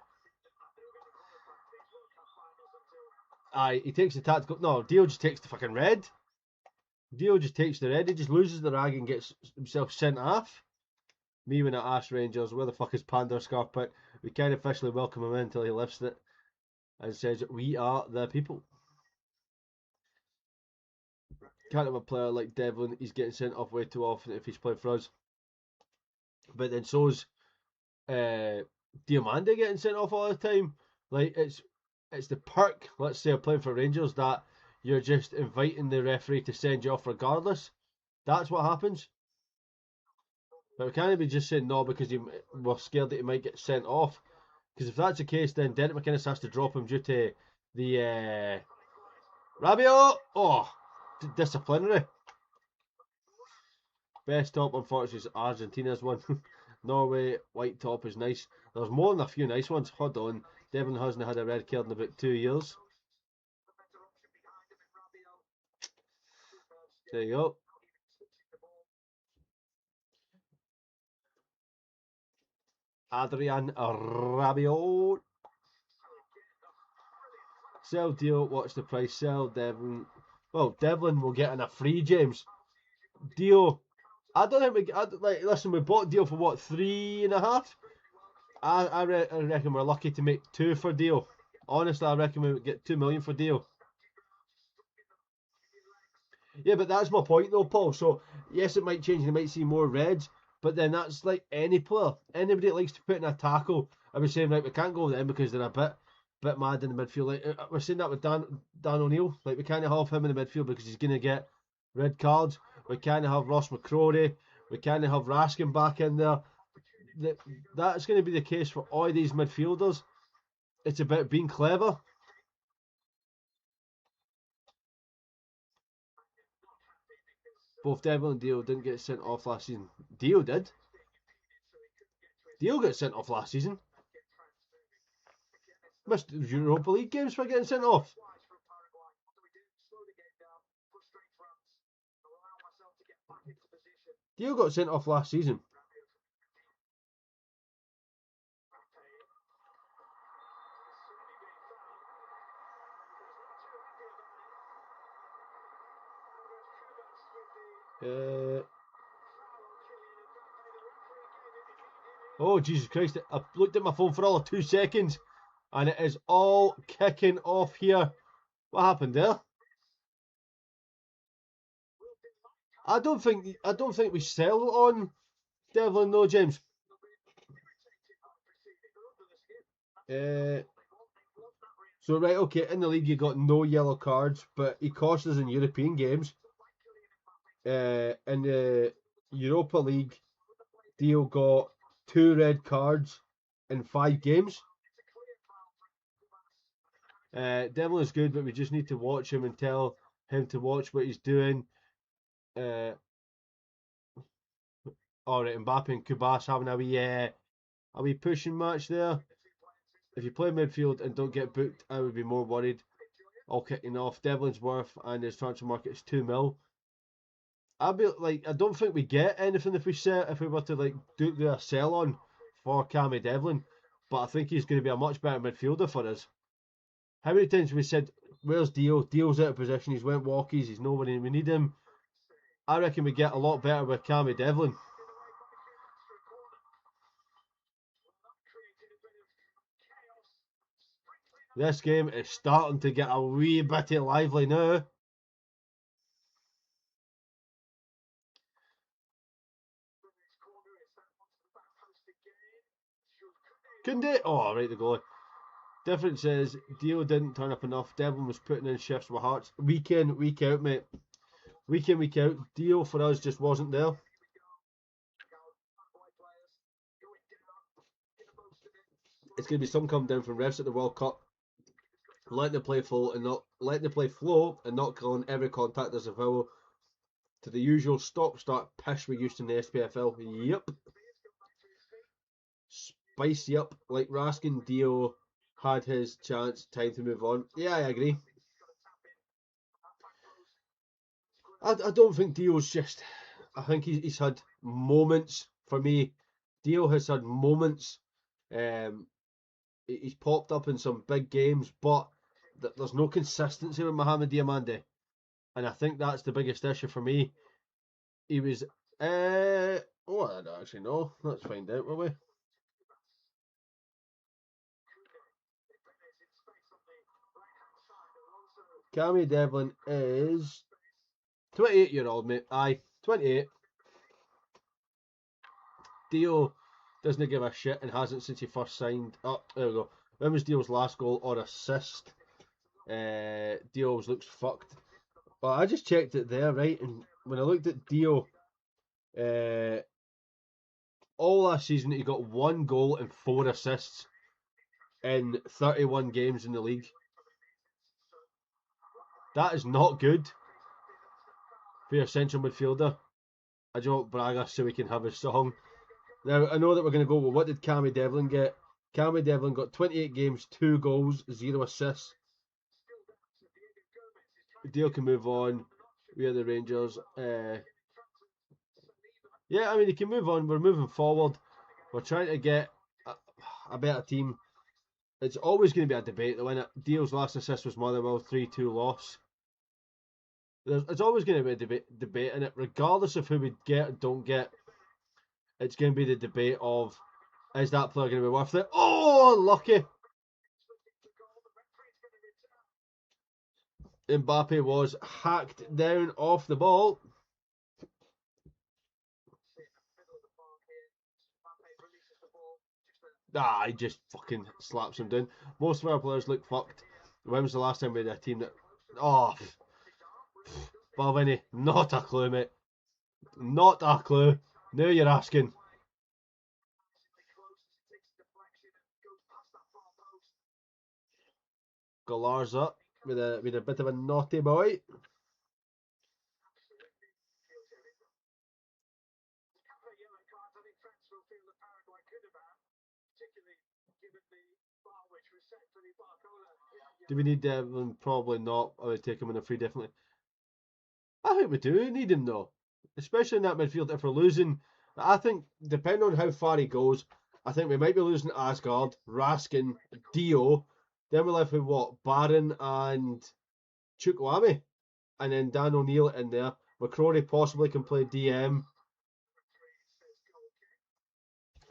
Aye, he takes the tactical. No, Dio just takes the fucking red. Dio just takes the red. He just loses the rag and gets himself sent off. Me when I asked Rangers, where the fuck is Pandor Scarpet? We can't officially welcome him in until he lifts it and says, we are the people. Can't have a player like Devlin. He's getting sent off way too often if he's playing for us. But then so's Diamande getting sent off all the time. Like it's the perk, let's say, of playing for Rangers, that you're just inviting the referee to send you off regardless. That's what happens. But we can't be just saying no because we're scared that he might get sent off. Because if that's the case, then Derek McInnes has to drop him due to the Rabiot. Oh, disciplinary. Best top, unfortunately, is Argentina's one. Norway, white top is nice. There's more than a few nice ones. Hold on. Devlin hasn't had a red card in about 2 years. There you go. Adrian Rabiot. Sell Dio, what's the price? Sell Devlin. Well, Devlin will get in a free, James. Dio, I don't think listen, we bought Dio for what, 3.5? I reckon we're lucky to make 2 for Dio. Honestly, I reckon we would get 2 million for Dio. Yeah, but that's my point though, Paul. So, yes, it might change and you might see more reds, but then that's like any player. Anybody that likes to put in a tackle, I was saying, right, we can't go with them because they're a bit mad in the midfield. Like, we're saying that with Dan O'Neill. Like, we can't have him in the midfield because he's going to get red cards. We can't have Ross McCrory. We can't have Raskin back in there. That's going to be the case for all these midfielders. It's about being clever. Both Devlin and Dio didn't get sent off last season. Dio did. Dio got sent off last season. Missed Europa League games for getting sent off. Dio got sent off last season. Oh, Jesus Christ. I looked at my phone for all of 2 seconds and it is all kicking off here. What happened there? I don't think we sell on Devlin though, James. So right, okay, in the league you got no yellow cards, but he cost us in European games. In the Europa League, Dio got 2 red cards in 5 games. Devlin is good, but we just need to watch him and tell him to watch what he's doing. Alright, Mbappe and Kubas having a wee pushing match there. If you play midfield and don't get booked, I would be more worried. All kicking off. Devlin's worth and his transfer market is 2 mil. I'd be like, I don't think we get anything if we were to like do a sell on for Cammy Devlin, but I think he's going to be a much better midfielder for us. How many times we said, where's Dio? Dio's out of position, he's went walkies, he's nobody, we need him. I reckon we get a lot better with Cammy Devlin. This game is starting to get a wee bit lively now. Kunde, oh right, the goalie. Difference is Dio didn't turn up enough. Devlin was putting in shifts with Hearts week in, week out, mate. Week in, week out. Dio for us just wasn't there. It's going to be some come down from refs at the World Cup, letting the play flow and not killing every contact as a foul to the usual stop-start pish we used in the SPFL. Yep. Spicy up like Raskin, Dio, had his chance, time to move on. Yeah, I agree. I don't think Dio's just. I think he's had moments for me. Dio has had moments. Um, he's popped up in some big games, but there's no consistency with Mohamed Diamande, and I think that's the biggest issue for me. He was. Oh, I don't actually know. Let's find out, will we? Cammy Devlin is 28-year-old, mate. Aye, 28. Dio doesn't give a shit and hasn't since he first signed. Oh, there we go. When was Dio's last goal or assist? Dio looks fucked. Well, I just checked it there, right? And when I looked at Dio, all last season he got 1 goal and 4 assists in 31 games in the league. That is not good for your central midfielder. I just want Braga so we can have his song. Now, I know that we're going to go, well, what did Cammy Devlin get? Cammy Devlin got 28 games, 2 goals, 0 assists. Dio can move on. We are the Rangers. Yeah, I mean, he can move on. We're moving forward. We're trying to get a better team. It's always going to be a debate, though, innit? Dio's last assist was Motherwell, 3-2 loss. It's always going to be a debate in it, regardless of who we get or don't get. It's going to be the debate of, is that player going to be worth it? Oh, lucky! Mbappe was hacked down off the ball. He just fucking slaps him down. Most of our players look fucked. When was the last time we had a team that... Oh, Balvenie, not a clue, mate. Not a clue. Now you're asking. Galar's up with a bit of a naughty boy. Do we need Devlin? Probably not. I would take him in a free, definitely. I think we do need him though, especially in that midfield. If we're losing, I think depending on how far he goes, I think we might be losing Asgard, Raskin, Dio. Then we're left with what, Barron and Chukwueze, and then Dan O'Neill in there. McCrory possibly can play DM.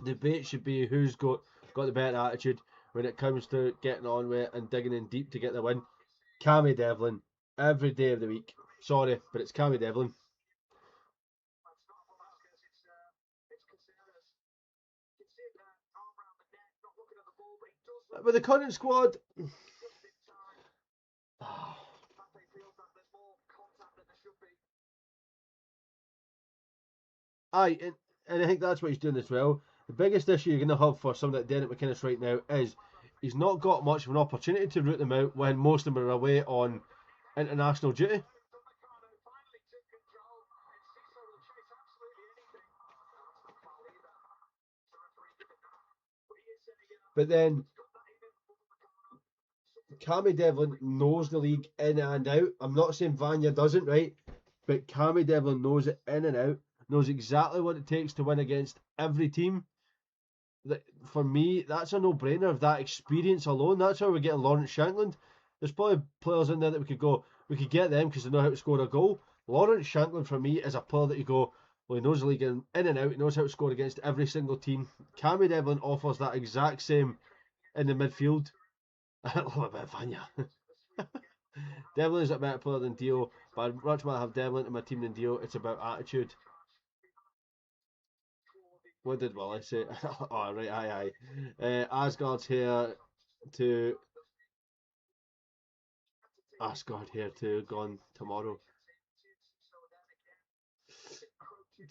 The debate should be who's got the better attitude when it comes to getting on with it and digging in deep to get the win. Cammy Devlin, every day of the week. Sorry, but it's Cammy Devlin. With the current squad, and I think that's what he's doing as well. The biggest issue you're going to have for someone like Derek McInnes right now is he's not got much of an opportunity to root them out when most of them are away on international duty. But then Cammy Devlin knows the league in and out. I'm not saying Vanya doesn't, right? But Cammy Devlin knows it in and out, knows exactly what it takes to win against every team. For me, that's a no-brainer. Of that experience alone, that's how we're getting Lawrence Shankland. There's probably players in there that we could get them because they know how to score a goal. Lawrence Shankland for me is a player that you go, well, he knows the league in and out. He knows how to score against every single team. Cammy Devlin offers that exact same in the midfield. I love a bit of Vanya. Devlin is a better player than Dio, but I'd much rather have Devlin in my team than Dio. It's about attitude. What did Willie say? Oh, right, aye. Asgard's here to... Asgard here to gone tomorrow.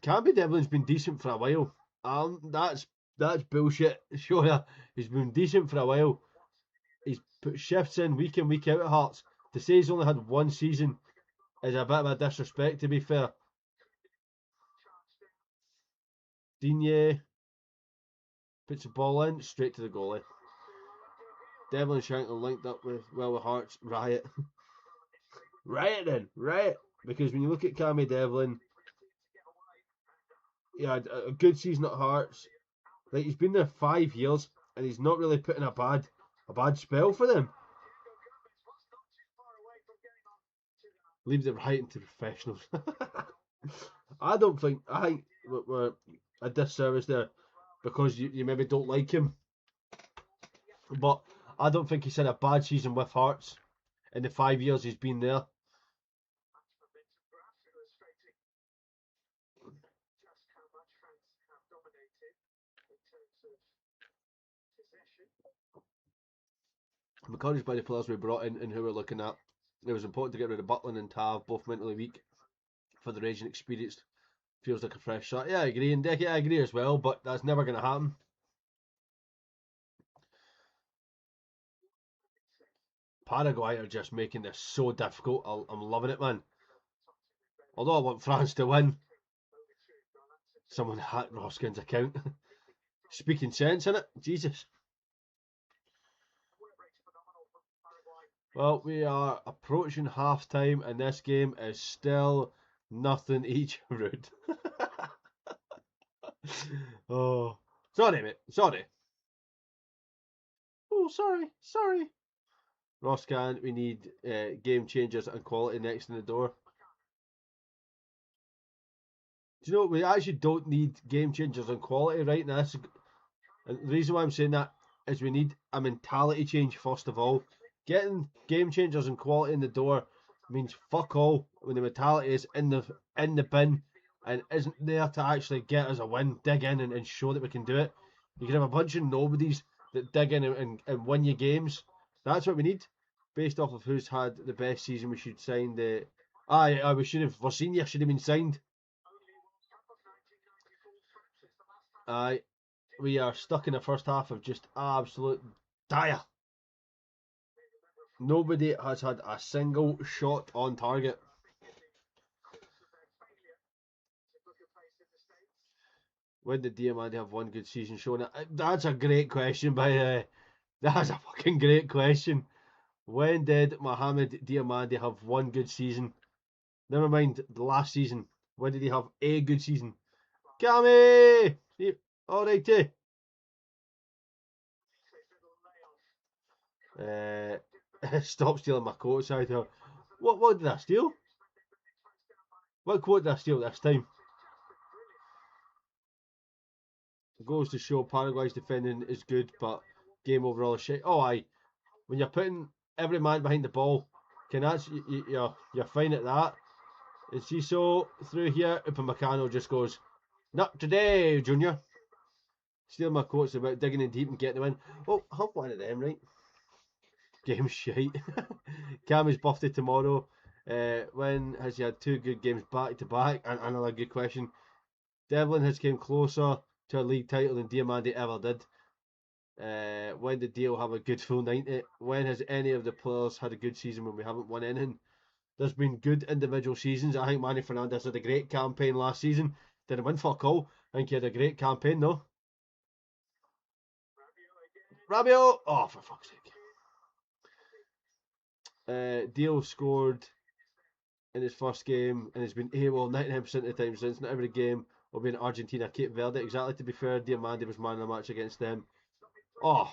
Camby Devlin's been decent for a while. That's bullshit. Sure, he's been decent for a while. He's put shifts in week out at Hearts. To say he's only had 1 season is a bit of a disrespect, to be fair. Digne puts the ball in straight to the goalie. Devlin Shanklin linked up with Hearts. Riot. Riot then. Riot. Because when you look at Cammy Devlin, he had a good season at Hearts. Like, he's been there 5 years and he's not really put in a bad spell for them. Leaves it right into professionals. I think we're a disservice there because you maybe don't like him. But I don't think he's had a bad season with Hearts in the 5 years he's been there. I'm encouraged by the players we brought in and who we're looking at. It was important to get rid of Butland and Tav, both mentally weak, for the raging experienced. Feels like a fresh start. Yeah, I agree. And Decky, I agree as well, but that's never going to happen. Paraguay are just making this so difficult. I'm loving it, man. Although I want France to win. Someone hacked Roskin's account. Speaking sense in it. Jesus. Well, we are approaching half time and this game is still nothing each route. Oh, sorry, mate. Sorry. Oh, sorry. Roscan, we need game changers and quality next in the door. Do you know, we actually don't need game changers and quality right now. And the reason why I'm saying that is we need a mentality change first of all. Getting game changers and quality in the door means fuck all when the mentality is in the bin and isn't there to actually get us a win, dig in and show that we can do it. You can have a bunch of nobodies that dig in and win your games. That's what we need. Based off of who's had the best season, we should sign the... we should have... Vorsinia should have been signed. We are stuck in the first half of just absolute dire. Nobody has had a single shot on target. When did Diamante have one good season shown? That's a great question, by the way. That's a fucking great question. When did Mohamed Diamante have one good season? Never mind the last season. When did he have a good season? Cammy! Alrighty. Stop stealing my quotes out here. What did I steal? What quote did I steal this time? It goes to show Paraguay's defending is good, but game overall is shit. Oh, aye. When you're putting every man behind the ball, you're fine at that. And Ciso through here, Upamecano just goes, not today, Junior. Steal my quotes about digging in deep and getting the win. Oh, I'll have one of them, right? Game shite. Cam is buffed it tomorrow. When has he had 2 good games back to back? And another good question. Devlin has came closer to a league title than Diamante ever did. When did Dio have a good full 90? When has any of the players had a good season when we haven't won anything? There's been good individual seasons. I think Manny Fernandez had a great campaign last season. Didn't win fuck all. I think he had a great campaign though. Rabiot! Oh, for fuck's sake. Dio scored in his first game and has been able 99% of the time since. Not every game will be in Argentina, Cape Verde. Exactly, to be fair, Diamante was man of the match against them. Oh,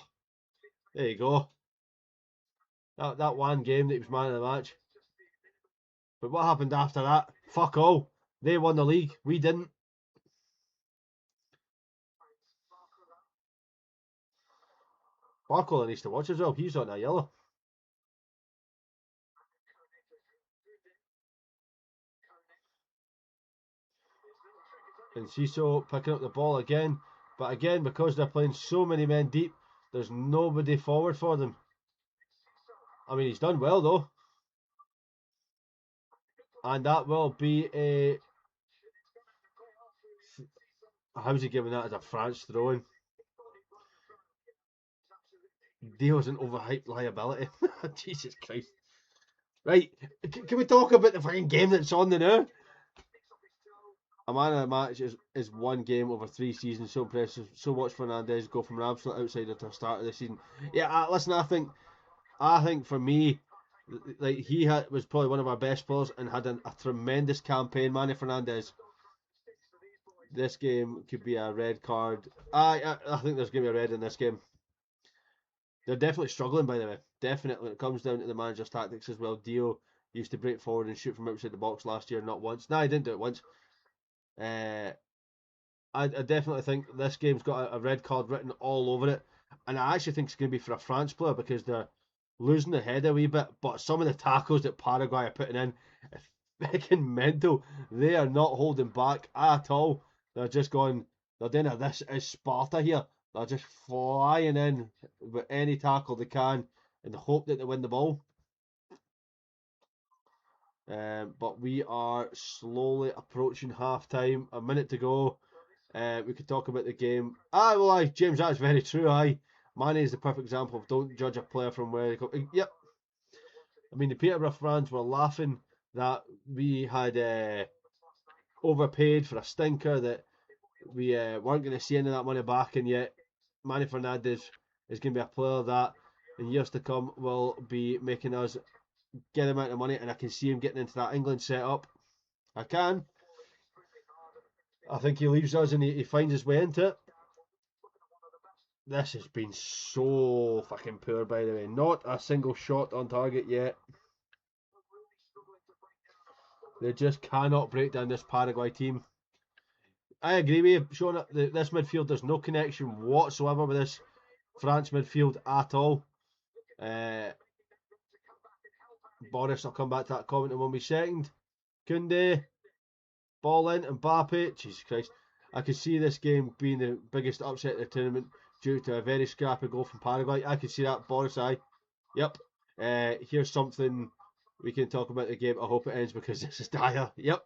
there you go. That one game that he was man of the match. But what happened after that? Fuck all. They won the league. We didn't. Barcola needs to watch as well. He's on a yellow. And Ciso picking up the ball again. But again, because they're playing so many men deep, there's nobody forward for them. I mean, he's done well though. And that will be a... How's he giving that as a France throw-in? Dio's an overhyped liability. Jesus Christ. Right, can we talk about the fucking game that's on the now? A man of the match is one game over 3 seasons. So impressive. So watch Fernandes go from an absolute outsider to a starter of the season. Yeah, listen, I think for me, like was probably one of our best players and had a tremendous campaign. Manny Fernandes. This game could be a red card. I think there's going to be a red in this game. They're definitely struggling, by the way. Definitely, when it comes down to the manager's tactics as well. Dio used to break forward and shoot from outside the box last year, not once. No, he didn't do it once. I definitely think this game's got a red card written all over it, and I actually think it's going to be for a France player because they're losing their head a wee bit. But some of the tackles that Paraguay are putting in, are freaking mental. They are not holding back at all. They're just going. They're doing a this is Sparta here. They're just flying in with any tackle they can in the hope that they win the ball. But we are slowly approaching half time. A minute to go. We could talk about the game. James, that's very true. Mane is the perfect example of don't judge a player from where they come. Yep. I mean, the Peterborough fans were laughing that we had overpaid for a stinker, that we weren't going to see any of that money back, and yet Manny Fernandes is going to be a player that in years to come will be making us get him out of money, and I can see him getting into that England setup. I can. I think he leaves us and he finds his way into it. This has been so fucking poor, by the way. Not a single shot on target yet. They just cannot break down this Paraguay team. I agree with you, Sean. This midfield, there's no connection whatsoever with this France midfield at all. Boris, I'll come back to that comment in 1 second. Koundé, ball in, Mbappe. Jesus Christ. I could see this game being the biggest upset of the tournament due to a very scrappy goal from Paraguay. I could see that, Boris. Yep. Here's something we can talk about the game. I hope it ends because this is dire. Yep.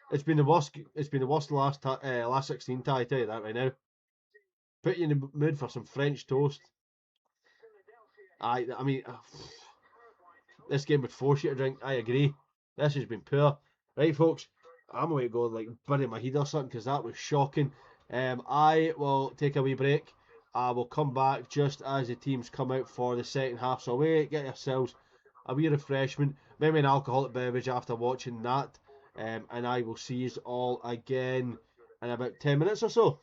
It's been the worst. It's been the worst last 16 tie. I tell you that right now. Put you in the mood for some French toast. I mean, this game would force you to drink. I agree. This has been poor. Right, folks. I'm going to go like bury my head or something because that was shocking. I will take a wee break. I will come back just as the teams come out for the second half. So wait, get yourselves a wee refreshment, maybe an alcoholic beverage after watching that. And I will see you all again in about 10 minutes or so.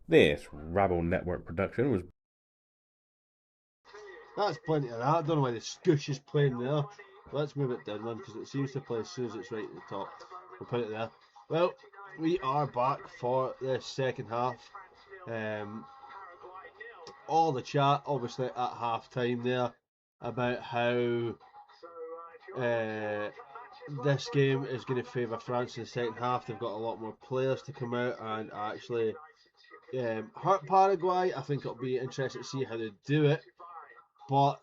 This Rabble Network production was.
That's plenty of that. I don't know why the Scoosh is playing there. Let's move it down, man, because it seems to play as soon as it's right at the top. We'll put it there. Well, we are back for the second half. All the chat, obviously, at half time there about how this game is going to favour France in the second half. They've got a lot more players to come out and actually hurt Paraguay. I think it'll be interesting to see how they do it. But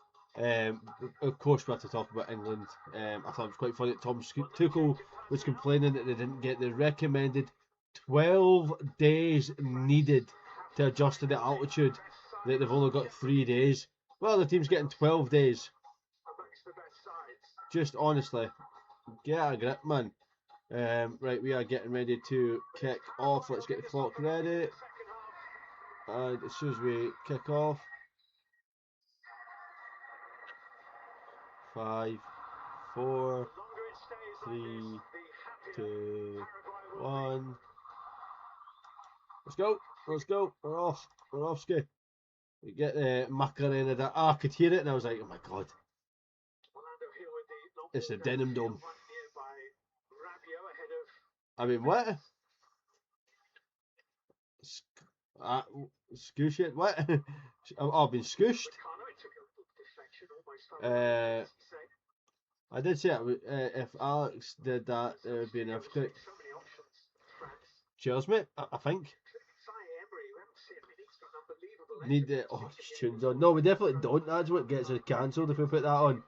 of course, we have to talk about England. I thought it was quite funny that Tom Tuchel was complaining that they didn't get the recommended 12 days needed to adjust to the altitude, that they've only got 3 days. Well, the team's getting 12 days. Just honestly, get a grip, man. Right, we are getting ready to kick off. Let's get the clock ready. And as soon as we kick off, 5, 4, 3, 2, 1. Let's go. Let's go. We're off. We're off, ski. We get the Macarena there. I could hear it and I was like, oh my god. It's the Denim Dome. I mean, what? Scoosh it? What? I've been scooshed. I did say it, if Alex did that, there would be an earthquake. Cheers, mate. I think. Need the tunes on. No, we definitely don't. That's what gets us cancelled if we put that on.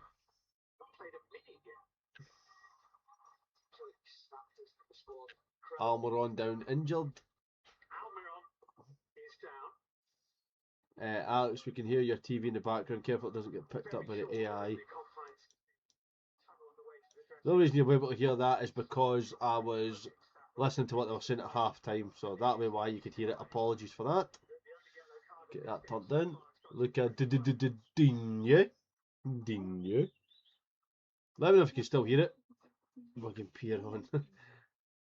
Almiron down injured. Alex, we can hear your TV in the background. Careful it doesn't get picked up by the AI. The only reason you'll be able to hear that is because I was listening to what they were saying at half time. So that way why you could hear it. Apologies for that. Get that turned down. Look at Digne. Digne. Let me know if you can still hear it. Fucking peer on.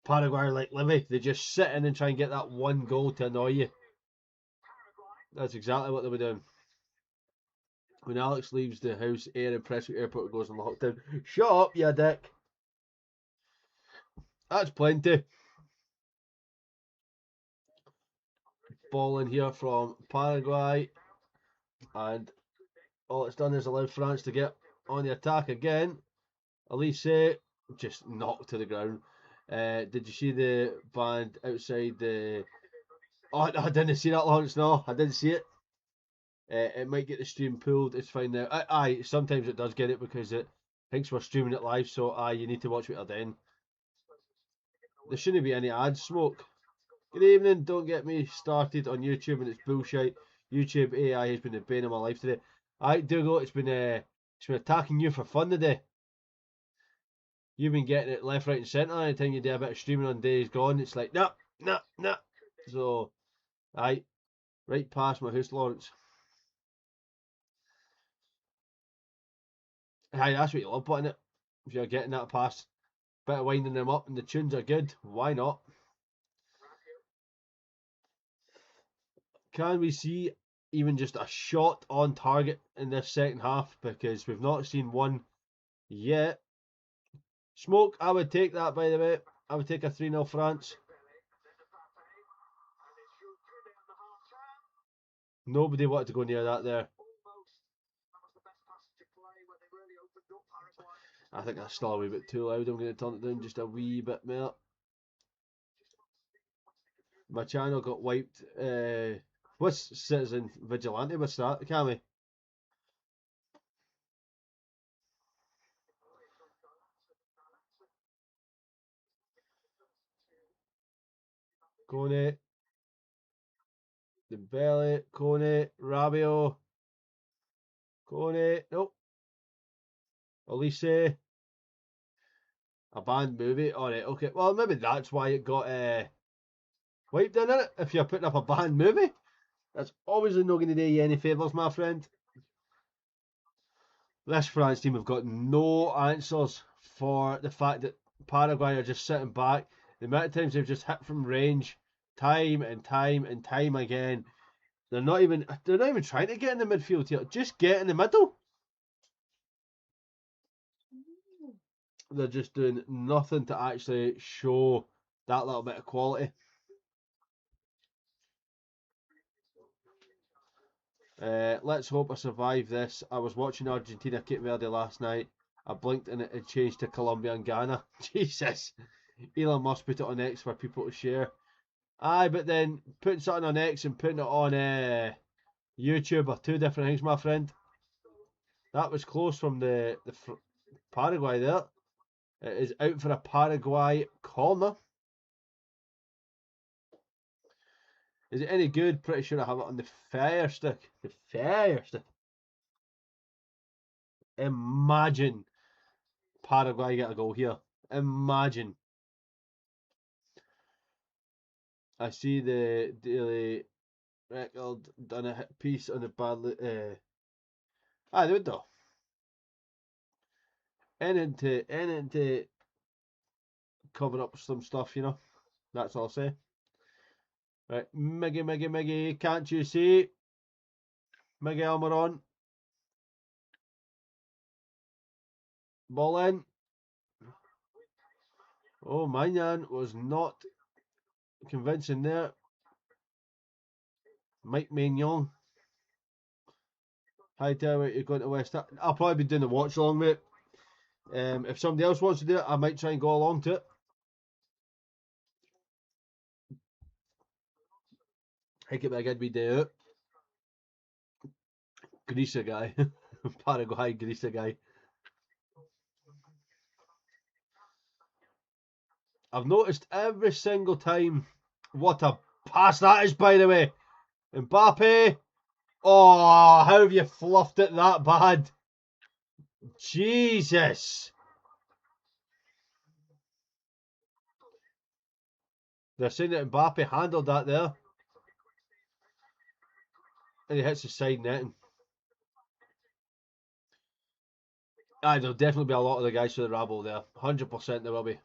Paraguay are like Livy. They just sit in and try and get that one goal to annoy you. That's exactly what they were doing. When Alex leaves the house, air in Prescott Airport goes on lockdown. Shut up, you dick. That's plenty. Ball in here from Paraguay. And all it's done is allowed France to get on the attack again. Elise just knocked to the ground. Did you see the band outside the... Oh, no, I didn't see that, Lawrence. No, I didn't see it. It might get the stream pulled. It's fine now. Aye, sometimes it does get it because it thinks we're streaming it live. So aye, you need to watch what you're doing. There shouldn't be any ads, Smoke. Good evening. Don't get me started on YouTube and it's bullshit. YouTube AI has been the bane of my life today. Aye, Dougal, it's been attacking you for fun today. You've been getting it left, right, and centre. Anytime you do a bit of streaming on Days Gone, it's like nah. So, aye, right past my house, Lawrence. Aye, that's what you love, isn't it? If you're getting that past, bit of winding them up, and the tunes are good. Why not? Can we see even just a shot on target in this second half? Because we've not seen one yet. Smoke, I would take that, by the way. I would take a 3-0 France. Nobody wanted to go near that there. I think that's still a wee bit too loud. I'm going to turn it down just a wee bit more. My channel got wiped. What's Citizen Vigilante? What's that, Cammy? Kone, Dembele, Kone, Rabiot, Kone, nope. Elise, a banned movie. Alright, okay. Well, maybe that's why it got wiped in it. If you're putting up a banned movie, that's obviously not going to do you any favours, my friend. This France team have got no answers for the fact that Paraguay are just sitting back. The amount of times they've just hit from range time and time and time again. They're not even trying to get in the midfield here. Just get in the middle. They're just doing nothing to actually show that little bit of quality. Let's hope I survive this. I was watching Argentina Cape Verde last night. I blinked and it had changed to Colombia and Ghana. Jesus. Elon Musk put it on X for people to share. Aye, but then putting something on X and putting it on YouTube are two different things, my friend. That was close from the Paraguay there. It is out for a Paraguay corner. Is it any good? Pretty sure I have it on the fire stick. The fire stick. Imagine Paraguay get a goal here. Imagine. I see the Daily Record done a hit piece on the badly. They would though. Anything to cover up some stuff, you know. That's all I'll say. Right, Miggy, can't you see? Miguel Almiron. Ball in. Oh, Magnan was not convincing there. Mike Maignan. Hi, Terry, you're going to West Ham. I'll probably be doing the watch along, mate. If somebody else wants to do it, I might try and go along to it. I think it'd be a good wee day out. Greece guy. Paraguay, Greece guy. I've noticed every single time. What a pass that is, by the way. Mbappe. Oh, how have you fluffed it that bad? Jesus. They're saying that Mbappe handled that there. And he hits the side netting. There'll definitely be a lot of the guys for the Rabble there. 100% there will be.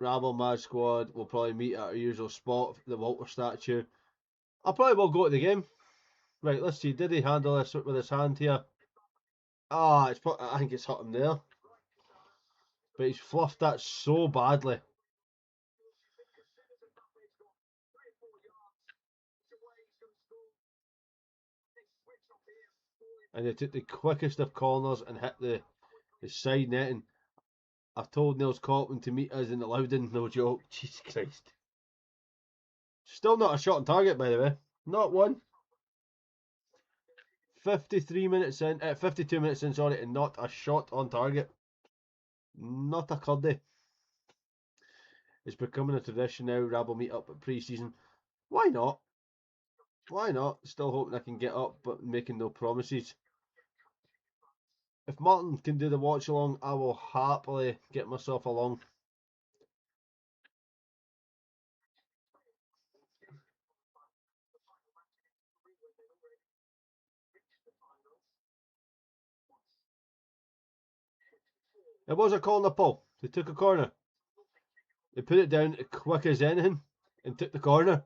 Rabble Mad Squad will probably meet at our usual spot, the Walter statue. I probably will go to the game. Right, let's see. Did he handle this with his hand here? I think it's hit him there. But he's fluffed that so badly. And they took the quickest of corners and hit the side netting. I've told Nils Cotman to meet us in the Loudon, no joke. Jesus Christ. Still not a shot on target, by the way. Not one. 52 minutes in, sorry, and not a shot on target. Not a cuddy. It's becoming a tradition now, Rabble meet up at pre-season. Why not? Why not? Still hoping I can get up, but making no promises. If Martin can do the watch along, I will happily get myself along. It was a corner, Paul. They took a corner. They put it down as quick as anything and took the corner.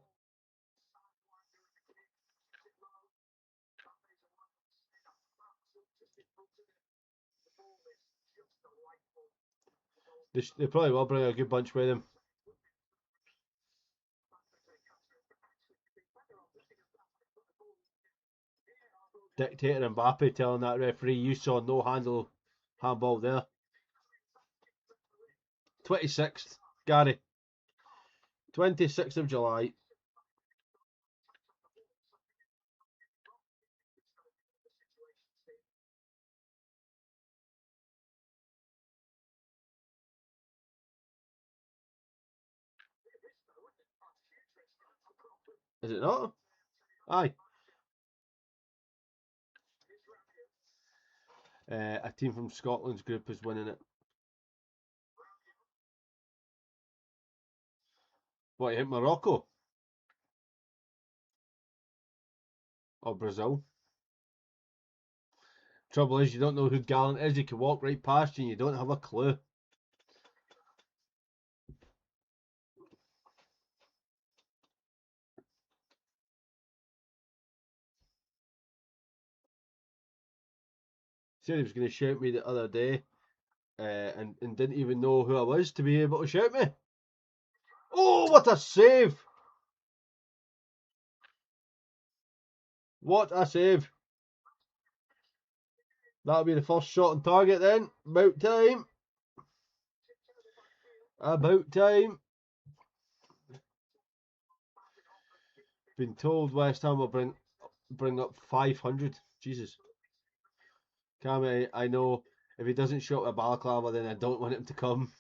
They probably will bring a good bunch with them. Dictator Mbappe telling that referee, you saw no handball there. 26th, Gary. 26th of July. Is it not? Aye. A team from Scotland's group is winning it. What, you hit Morocco? Or Brazil? Trouble is, you don't know who Gallant is. He can walk right past you and you don't have a clue. said he was going to shout me the other day, and didn't even know who I was to be able to shout me. Oh, what a save! What a save! That'll be the first shot on target then. About time. About time. Been told West Ham will bring up 500. Jesus. Cammy, I know if he doesn't show up at Balaclava, then I don't want him to come.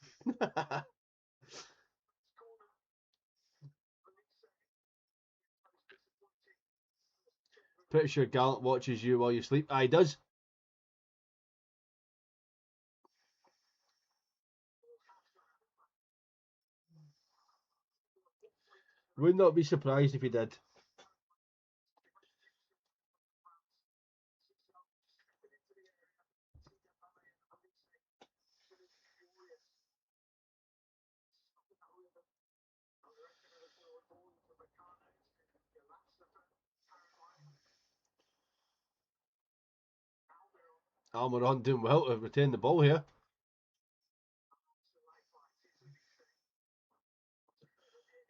Pretty sure Gallant watches you while you sleep. Aye, he does. Would not be surprised if he did. Almiron doing well to retain the ball here.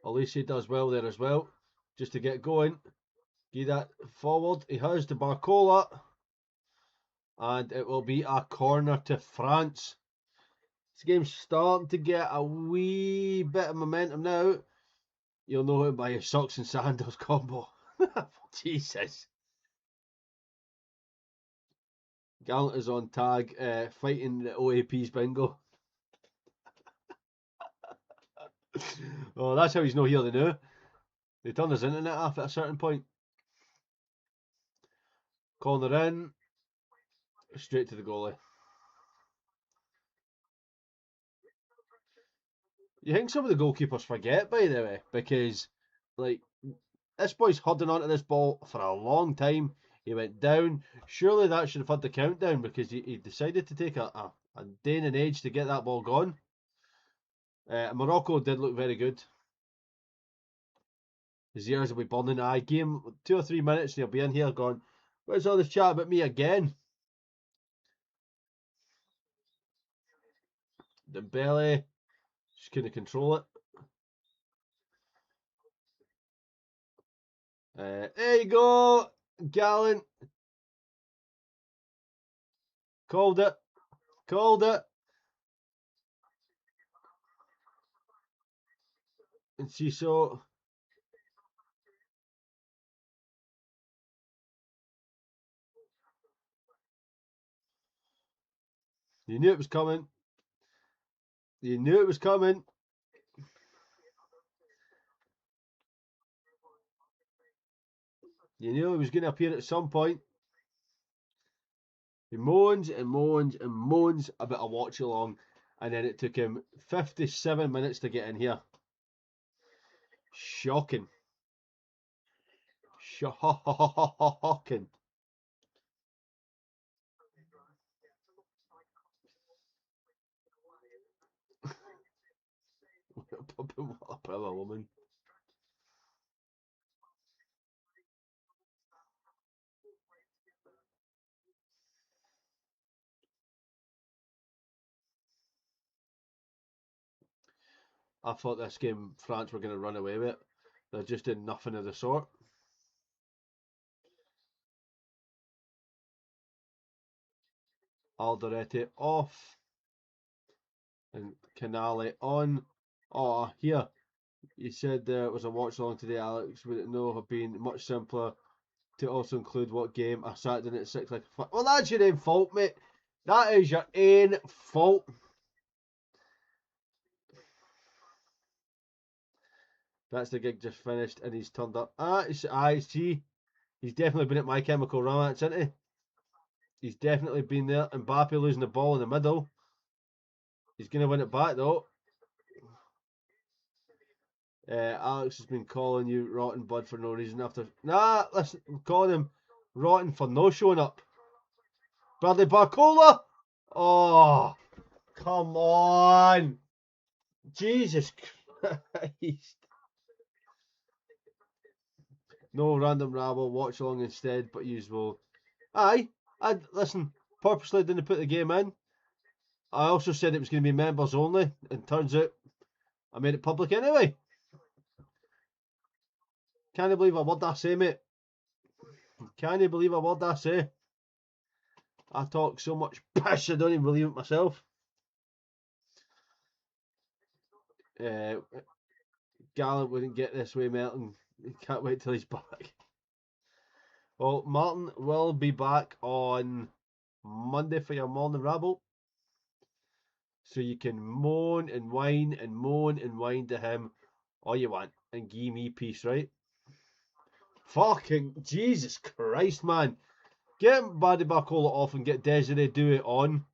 Alicia does well there as well, just to get going. Give that forward. He has to Barcola. And it will be a corner to France. This game's starting to get a wee bit of momentum now. You'll know him by his socks and sandals combo. Jesus. Gallant is on tag, fighting the OAP's bingo. Oh, that's how he's not here now. They turned his internet off at a certain point. Corner in. Straight to the goalie. You think some of the goalkeepers forget, by the way, because, like, this boy's holding onto this ball for a long time. He went down. Surely that should have had the countdown because he decided to take a day and an age to get that ball gone. Morocco did look very good. His ears will be burning. I gave him 2 or 3 minutes and he'll be in here going, where's all this chat about me again? Dembele just couldn't control it. There you go, Gallant. Called it. Called it. And Ciso. You knew it was coming. You knew it was coming. You knew it was going to appear at some point. He moans and moans and moans about a watch along, and then it took him 57 minutes to get in here. Shocking. Shocking. What a poor woman. I thought this game France were going to run away with it. They just did nothing of the sort. Alderete off. And Canale on. Oh, here. You said there was a watch along today, Alex. Would it no have been much simpler to also include what game? I sat down at 6 like a well, that's your own fault, mate. That is your own fault. That's the gig just finished and he's turned up. I see. He's definitely been at My Chemical Romance, isn't he? He's definitely been there. Mbappe losing the ball in the middle. He's going to win it back though. Alex has been calling you rotten bud for no reason after. Nah, listen, I'm calling him rotten for no showing up. Bradley Barcola. Oh, come on. Jesus Christ. No random rabble, watch along instead, but use will. Aye, listen, purposely didn't put the game in. I also said it was going to be members only, and turns out I made it public anyway. Can't believe a word I say, mate. Can't believe a word I say. I talk so much piss I don't even believe it myself. Gallant wouldn't get this way, Martin. Can't wait till he's back. Well, Martin will be back on Monday for your morning rabble. So you can moan and whine to him all you want and give me peace, right? Fucking Jesus Christ, man. Get Buddy Barcola off and get Desiree Dewey on.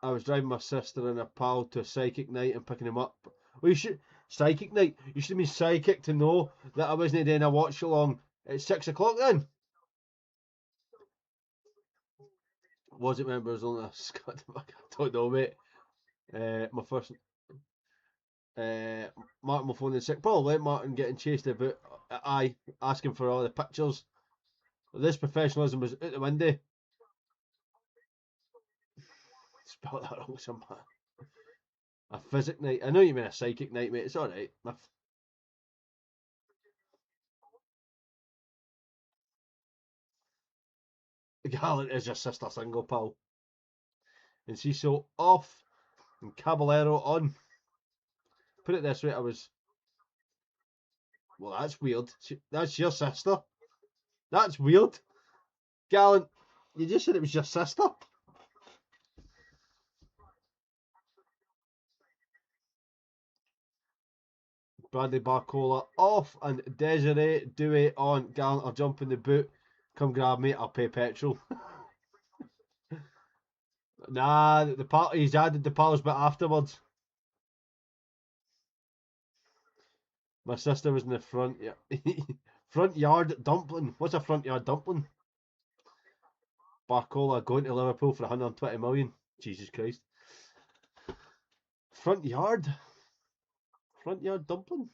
I was driving my sister and a pal to a psychic night and picking him up. Well, you should psychic night. You should have been psychic to know that I wasn't doing a watch along at 6 o'clock then. Was it members only? I don't know, mate. My first Martin will phone in sick. Probably Martin getting chased about. Asking for all the pictures. This professionalism was out the window. Spelled that wrong somehow. A physic night. I know you mean a psychic night, mate. It's alright. Gallant is your sister single, pal. And she's so off and Caballero on. Put it this way, well, that's weird. That's your sister. That's weird. Gallant, you just said it was your sister. Bradley Barcola off and Desiree Dewey on. Gallant, I'll jump in the boot. Come grab me, I'll pay petrol. Nah, he's added the palace bit afterwards. My sister was in the front. Yeah. Front yard dumpling. What's a front yard dumpling? Barcola going to Liverpool for 120 million. Jesus Christ. Front yard dumpling.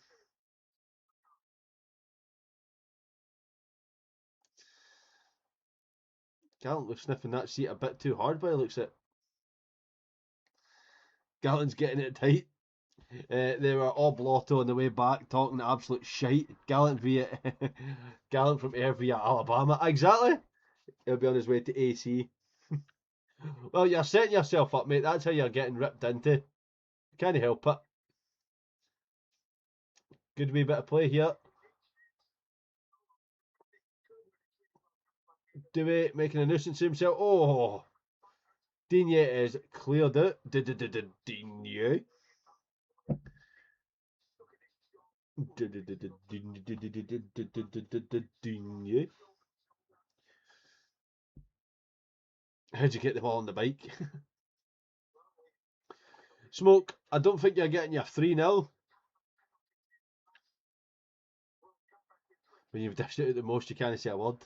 Gallant was sniffing that seat a bit too hard by the looks of it. Gallant's getting it tight. They were all blotto on the way back, talking absolute shite. Gallant from Air via Alabama. Exactly. He'll be on his way to AC. Well, you're setting yourself up, mate. That's how you're getting ripped into. Can't help it. Good wee bit of play here. Dewey making a nuisance of himself. Oh, Digne is cleared out. Digne. Digne. How'd you get the ball on the bike? Smoke, I don't think you're getting your 3-0. When you've dished it out the most, you can't say a word.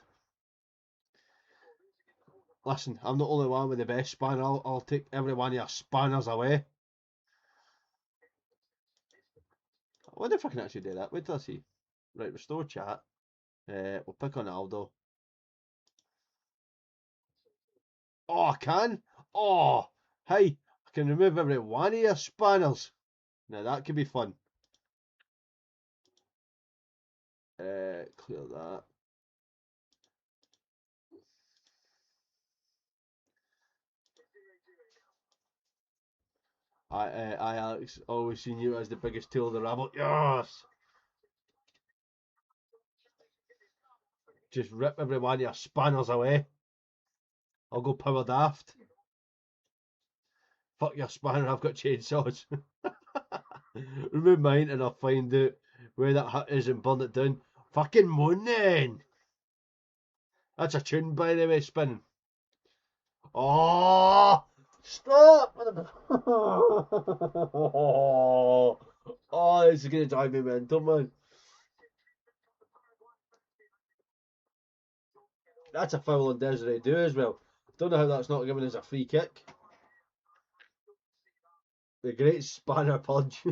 Listen, I'm the only one with the best spanner. I'll take every one of your spanners away. I wonder if I can actually do that. Wait till I see. Right, restore chat. We'll pick on Aldo. Oh, I can? Oh, hey, I can remove every one of your spanners. Now that could be fun. Clear that. I Alex, always seen you as the biggest tool of the rabble. Yes! Just rip every one of your spanners away. I'll go power daft. Fuck your spanner, I've got chainsaws. Remove mine and I'll find out where that hut is and burn it down. Fucking moon then! That's a tune, by the way, spinning. Oh! Stop! Oh, this is going to drive me mental, man. That's a foul on Desiree Dewey as well. Don't know how that's not given us a free kick. The great spanner punch.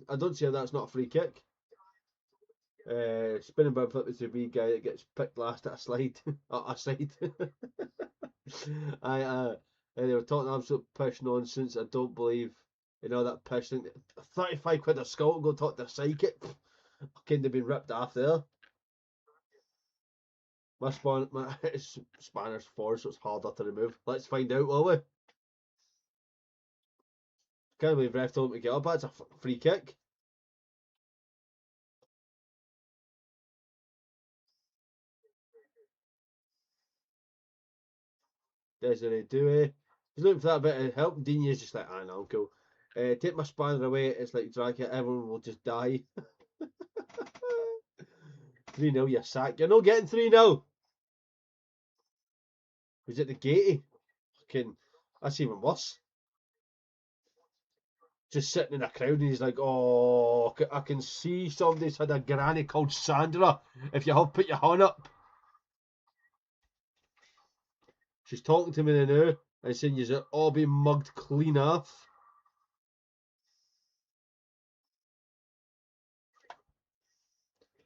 I don't see how that's not a free kick. Spinning about flip is the wee guy that gets picked last at a slide. A side. They were talking absolute pish nonsense. I don't believe that pish thing. 35 quid a skull, go talk to a psychic. Couldn't have been ripped off there. My spanner's 4, so it's harder to remove. Let's find out, will we? Can't believe ref told him to get up. That's a free kick. Desiree Douay. He's looking for that bit of help. Dini's just like, no, cool. Take my spanner away. It's like drag it. Everyone will just die. 3-0, you're sacked. You're not getting 3-0. Was it the Gatey? Fucking, that's even worse. Just sitting in a crowd and he's like, oh, I can see somebody's had a granny called Sandra. If you have, put your hand up. She's talking to me now and saying you're all being mugged clean off.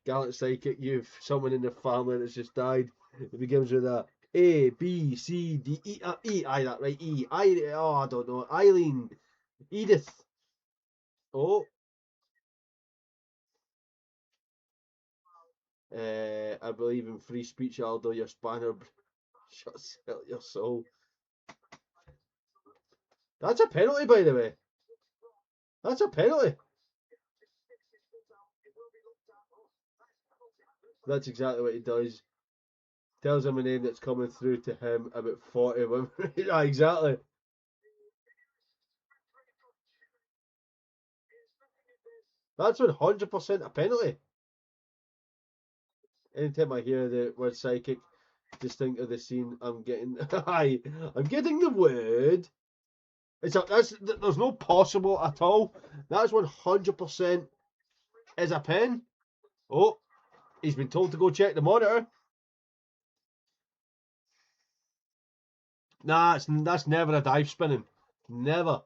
Gallant psychic, you've someone in the family that's just died. It begins with a A, B, C, D, E, E. Aye, that right, E. I don't know. Eileen. Edith. Oh. I believe in free speech, Aldo. Your spanner. Shut your soul. That's a penalty, by the way. That's a penalty. That's exactly what he does. Tells him a name that's coming through to him about 40 women. Yeah, exactly. That's 100% a penalty. Anytime I hear the word psychic, just think of the scene I'm getting. I'm getting the word. There's no possible at all. That's 100% is a pen. Oh, he's been told to go check the monitor. Nah, that's never a dive spinning. Never.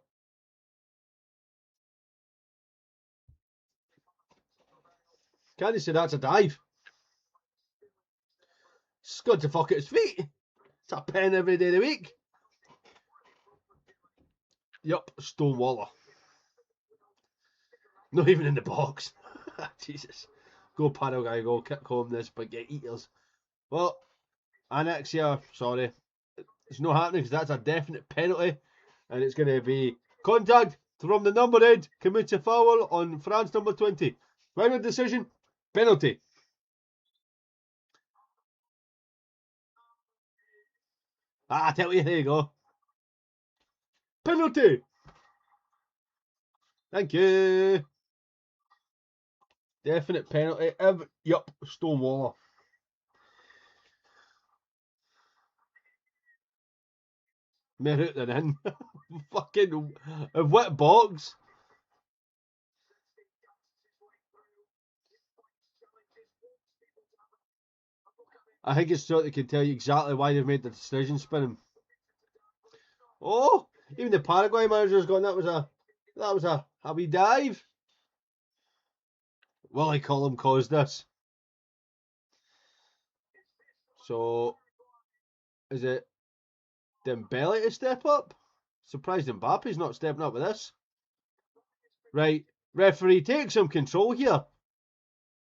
Can't you say that's a dive? Scud to fuck at his feet. It's a pen every day of the week. Yup, Stonewaller. Not even in the box. Jesus. Go Paraguay, go kick home this spaghetti eaters. Well, annex here, sorry. It's not happening because that's a definite penalty. And it's going to be contact from the number 8, commits a foul on France number 20. Final decision, penalty. I tell you, there you go. Penalty. Thank you. Definite penalty. Yup, Stonewaller. More out than in. Fucking a wet box. I think it's so they can tell you exactly why they've made the decision spinning. Oh, even the Paraguay manager's gone. That was a wee dive. Willie Collum caused this. So, is it Dembele to step up? Surprised Mbappe's not stepping up with this. Right, referee, take some control here.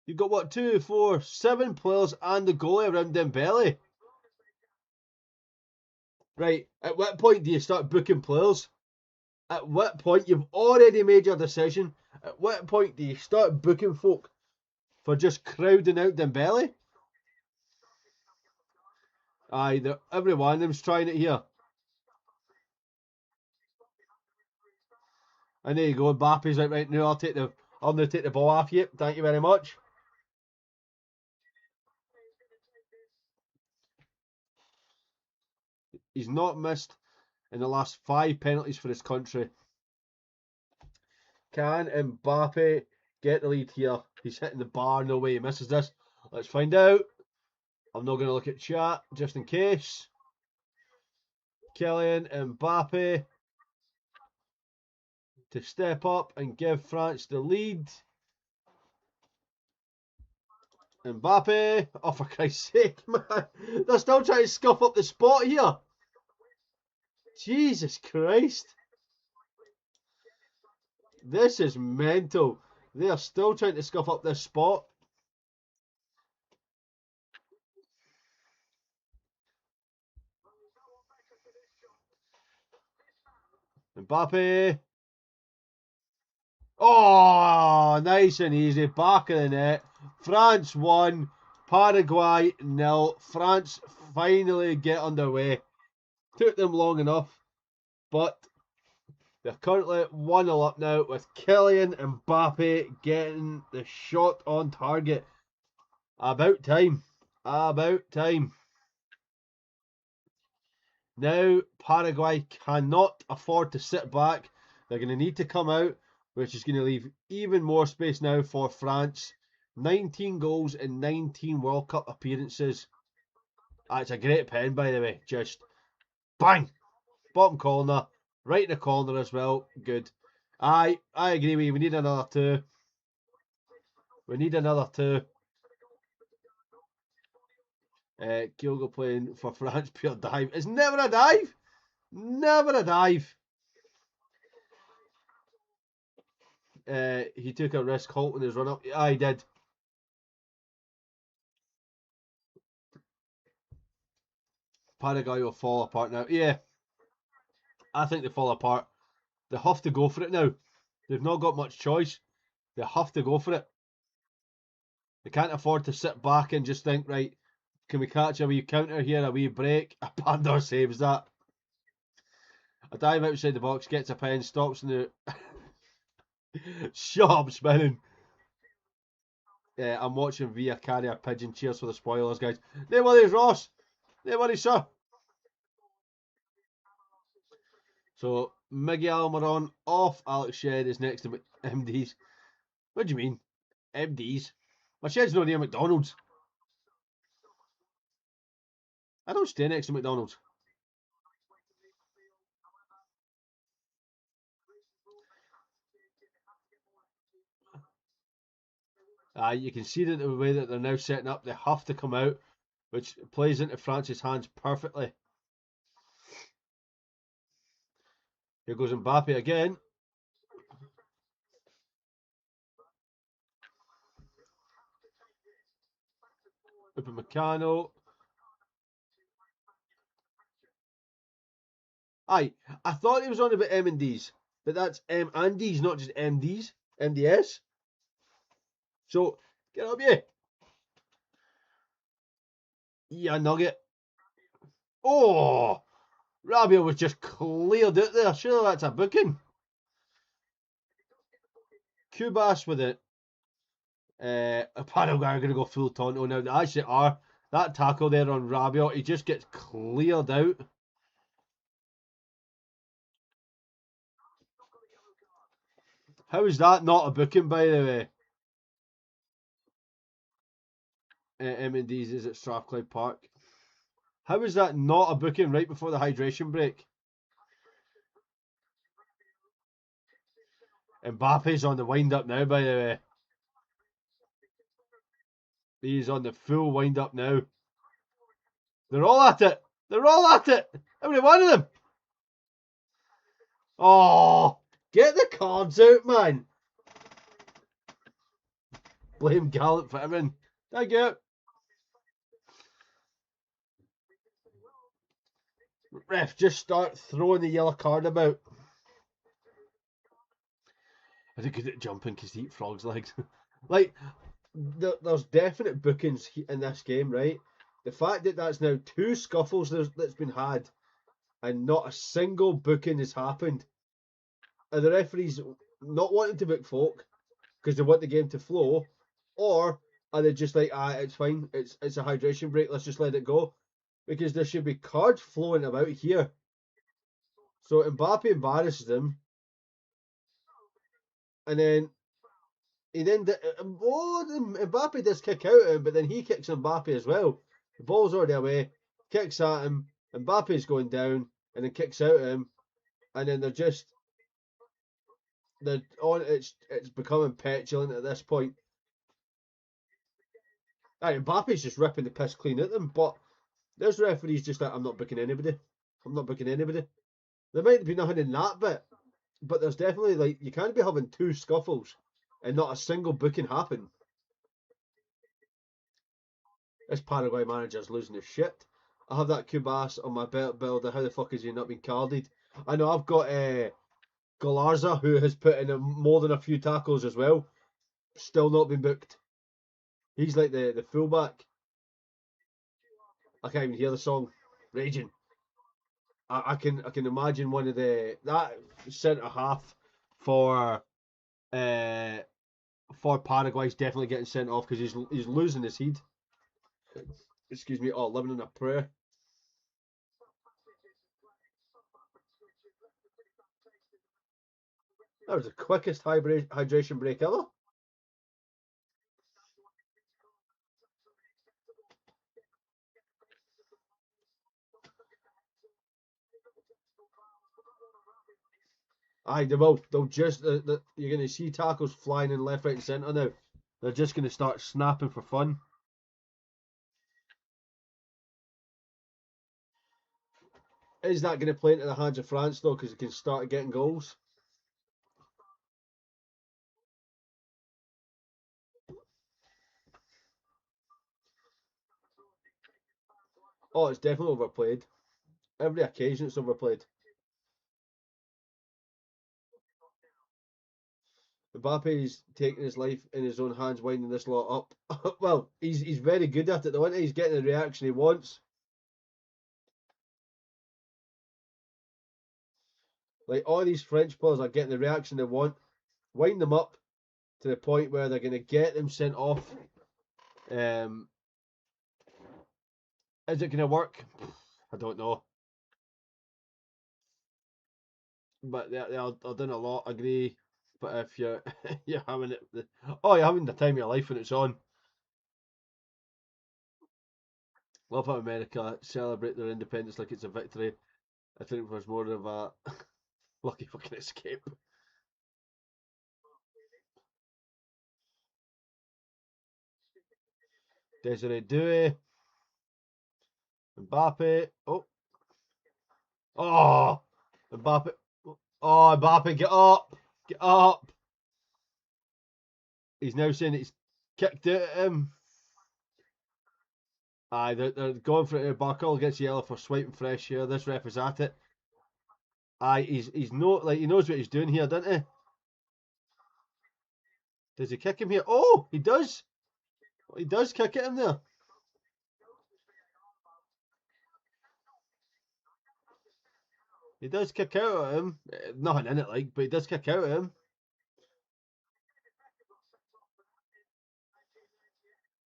You've got what, 2, 4, 7 players and the goalie around Dembele. Right, at what point do you start booking players? At what point, you've already made your decision, at what point do you start booking folk for just crowding out Dembele? Aye, every one of them's trying it here. And there you go, Mbappe's like, right now, I'll now take the ball off you. Thank you very much. He's not missed in the last 5 penalties for his country. Can Mbappe get the lead here? He's hitting the bar, no way he misses this. Let's find out. I'm not going to look at chat, just in case. Kylian Mbappe to step up and give France the lead. Mbappe. Oh, for Christ's sake, man. They're still trying to scuff up the spot here. Jesus Christ. This is mental. They are still trying to scuff up this spot. Mbappe. Oh, nice and easy. Back of the net. France 1. Paraguay 0. France finally get underway. Took them long enough. But they're currently 1-0 up now with Kylian Mbappe getting the shot on target. About time. About time. Now Paraguay cannot afford to sit back. They're going to need to come out, which is going to leave even more space now for France. 19 goals in 19 World Cup appearances. That's a great pen, by the way. Just bang! Bottom corner. Right in the corner as well. Good. I agree with you. We need another two. We need another two. Kyogo playing for France. Pure dive. It's never a dive. Never a dive. He took a risk halting his run up. Yeah, he did. Paraguay will fall apart now. Yeah, I think they fall apart. They have to go for it now. They've not got much choice. They have to go for it. They can't afford to sit back and just think, right, can we catch a wee counter here, a wee break? A Pandor saves that. A dive outside the box, gets a pen, stops in the... Shut up, spinning. I'm watching via carrier pigeon. Cheers for the spoilers, guys. No worries, Ross. No worries, sir. So, Miguel Almiron off. Alex Shed is next to MD's. What do you mean? MD's? My Shed's not near McDonald's. I don't stay next to McDonald's. You can see that the way that they're now setting up, they have to come out, which plays into France's hands perfectly. Here goes Mbappe again. Upamecano. Aye, I thought he was on about M and D's, but that's M and D's, not just MD's, MDS. So, get up, yeah. Yeah, nugget. Oh, Rabia was just cleared out there. Surely that's a booking. Cubas with it. Paraguay are going to go full Tonto now. They actually are. That tackle there on Rabiot, he just gets cleared out. How is that not a booking, by the way? M&D's is at Strathclyde Park. How is that not a booking right before the hydration break? Mbappe's on the wind-up now, by the way. He's on the full wind-up now. They're all at it. They're all at it. Every one of them. Oh, get the cards out, man. Blame Gallant for everything. Thank you. Ref, just start throwing the yellow card about. I think good at jumping because he eat frogs' legs. Like, there's definite bookings in this game, right? The fact that that's now 2 scuffles that's been had and not a single booking has happened. Are the referees not wanting to book folk because they want the game to flow? Or are they just like, it's fine, it's a hydration break, let's just let it go? Because there should be cards flowing about here. So Mbappe embarrasses them. And then Mbappe does kick out at him, but then he kicks Mbappe as well. The ball's already away, kicks at him, Mbappe's going down, and then kicks out at him, and then it's becoming petulant at this point. Aye, Mbappe's just ripping the piss clean at them, but there's referees just like, I'm not booking anybody. I'm not booking anybody. There might be nothing in that bit, but there's definitely, like, you can't be having two scuffles and not a single booking happen. This Paraguay manager's losing his shit. I have that Kubas on my belt builder. How the fuck has he not been carded? I know I've got Galarza, who has put in more than a few tackles as well. Still not been booked. He's like the fullback. I can't even hear the song. Raging. I can imagine one of that centre half for uh for Paraguay's definitely getting sent off because he's losing his head. Excuse me. Oh, living in a prayer. That was the quickest hydration break ever. Aye, they will. They'll just you're going to see tackles flying in left, right, and centre now. They're just going to start snapping for fun. Is that going to play into the hands of France though? Because it can start getting goals. Oh, it's definitely overplayed. Every occasion it's overplayed. Mbappe's taking his life in his own hands, winding this lot up. Well, he's very good at it though, isn't he? He's getting the reaction he wants. Like all these French players are getting the reaction they want. Wind them up to the point where they're going to get them sent off. Um, is it going to work? I don't know. But they're doing a lot. Agree. But if you're you're having it, you're having the time of your life when it's on. Love how America celebrate their independence like it's a victory. I think it was more of a lucky fucking escape. Desiree Doué, Mbappe. Oh, Mbappe. Oh, Mbappe, get up, get up. He's now saying he's kicked it at him. Aye, they're going for it. Barkle gets yellow for swiping fresh here. This ref is at it. Aye, he's no like he knows what he's doing here, doesn't he? Does he kick him here? Oh, he does. He does kick at him there. He does kick out at him. Nothing in it, like, but he does kick out at him.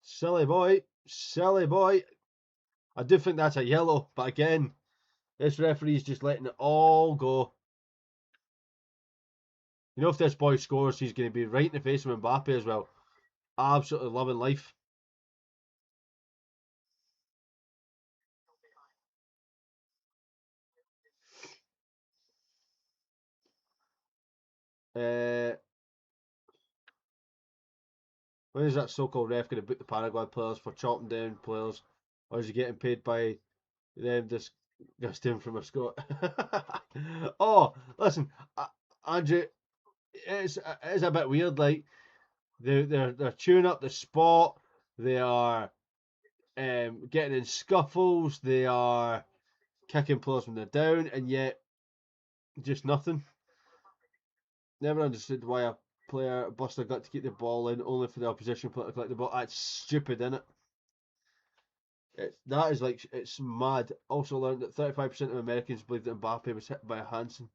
Silly boy. Silly boy. I do think that's a yellow, but again, this referee's just letting it all go. You know, if this boy scores, he's going to be right in the face of Mbappe as well. Absolutely loving life. Uh, when is that so-called ref going to boot the Paraguay players for chopping down players, or is he getting paid by them disgusting from a Scot? Oh, listen, Andrew, it's a bit weird. Like they're chewing up the spot. They are getting in scuffles. They are kicking players when they're down, and yet just nothing. Never understood why a player buster got to keep the ball in only for the opposition player to collect the ball. That's stupid, isn't it? That is like it's mad. Also learned that 35% of Americans believe that Mbappe was hit by a Hansen.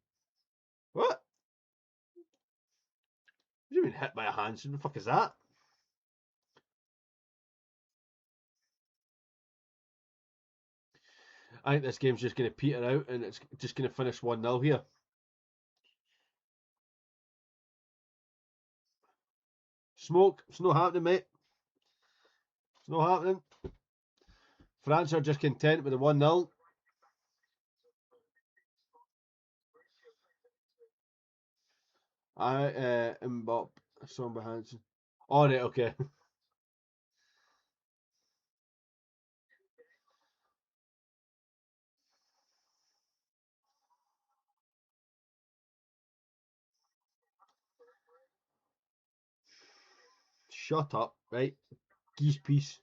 What? What do you mean hit by a Hansen? The fuck is that? I think this game's just going to peter out and it's just going to finish 1-0 here. Smoke. It's not happening, mate. It's not happening. France are just content with the 1-0. Mbappe. Somber Hansen. Alright, okay. shut up, right? Geese piece.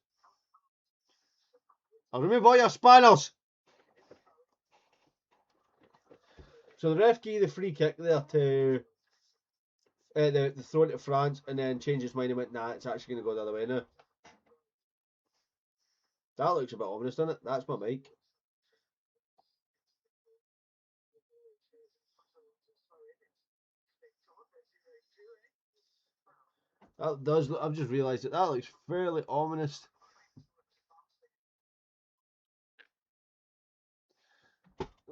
I'll remove all your spanners. So the ref gave the free kick there to the throw it to France, and then changed his mind and went, nah, it's actually going to go the other way now. That looks a bit ominous, doesn't it? That's my mic. That does look, I've just realised that looks fairly ominous.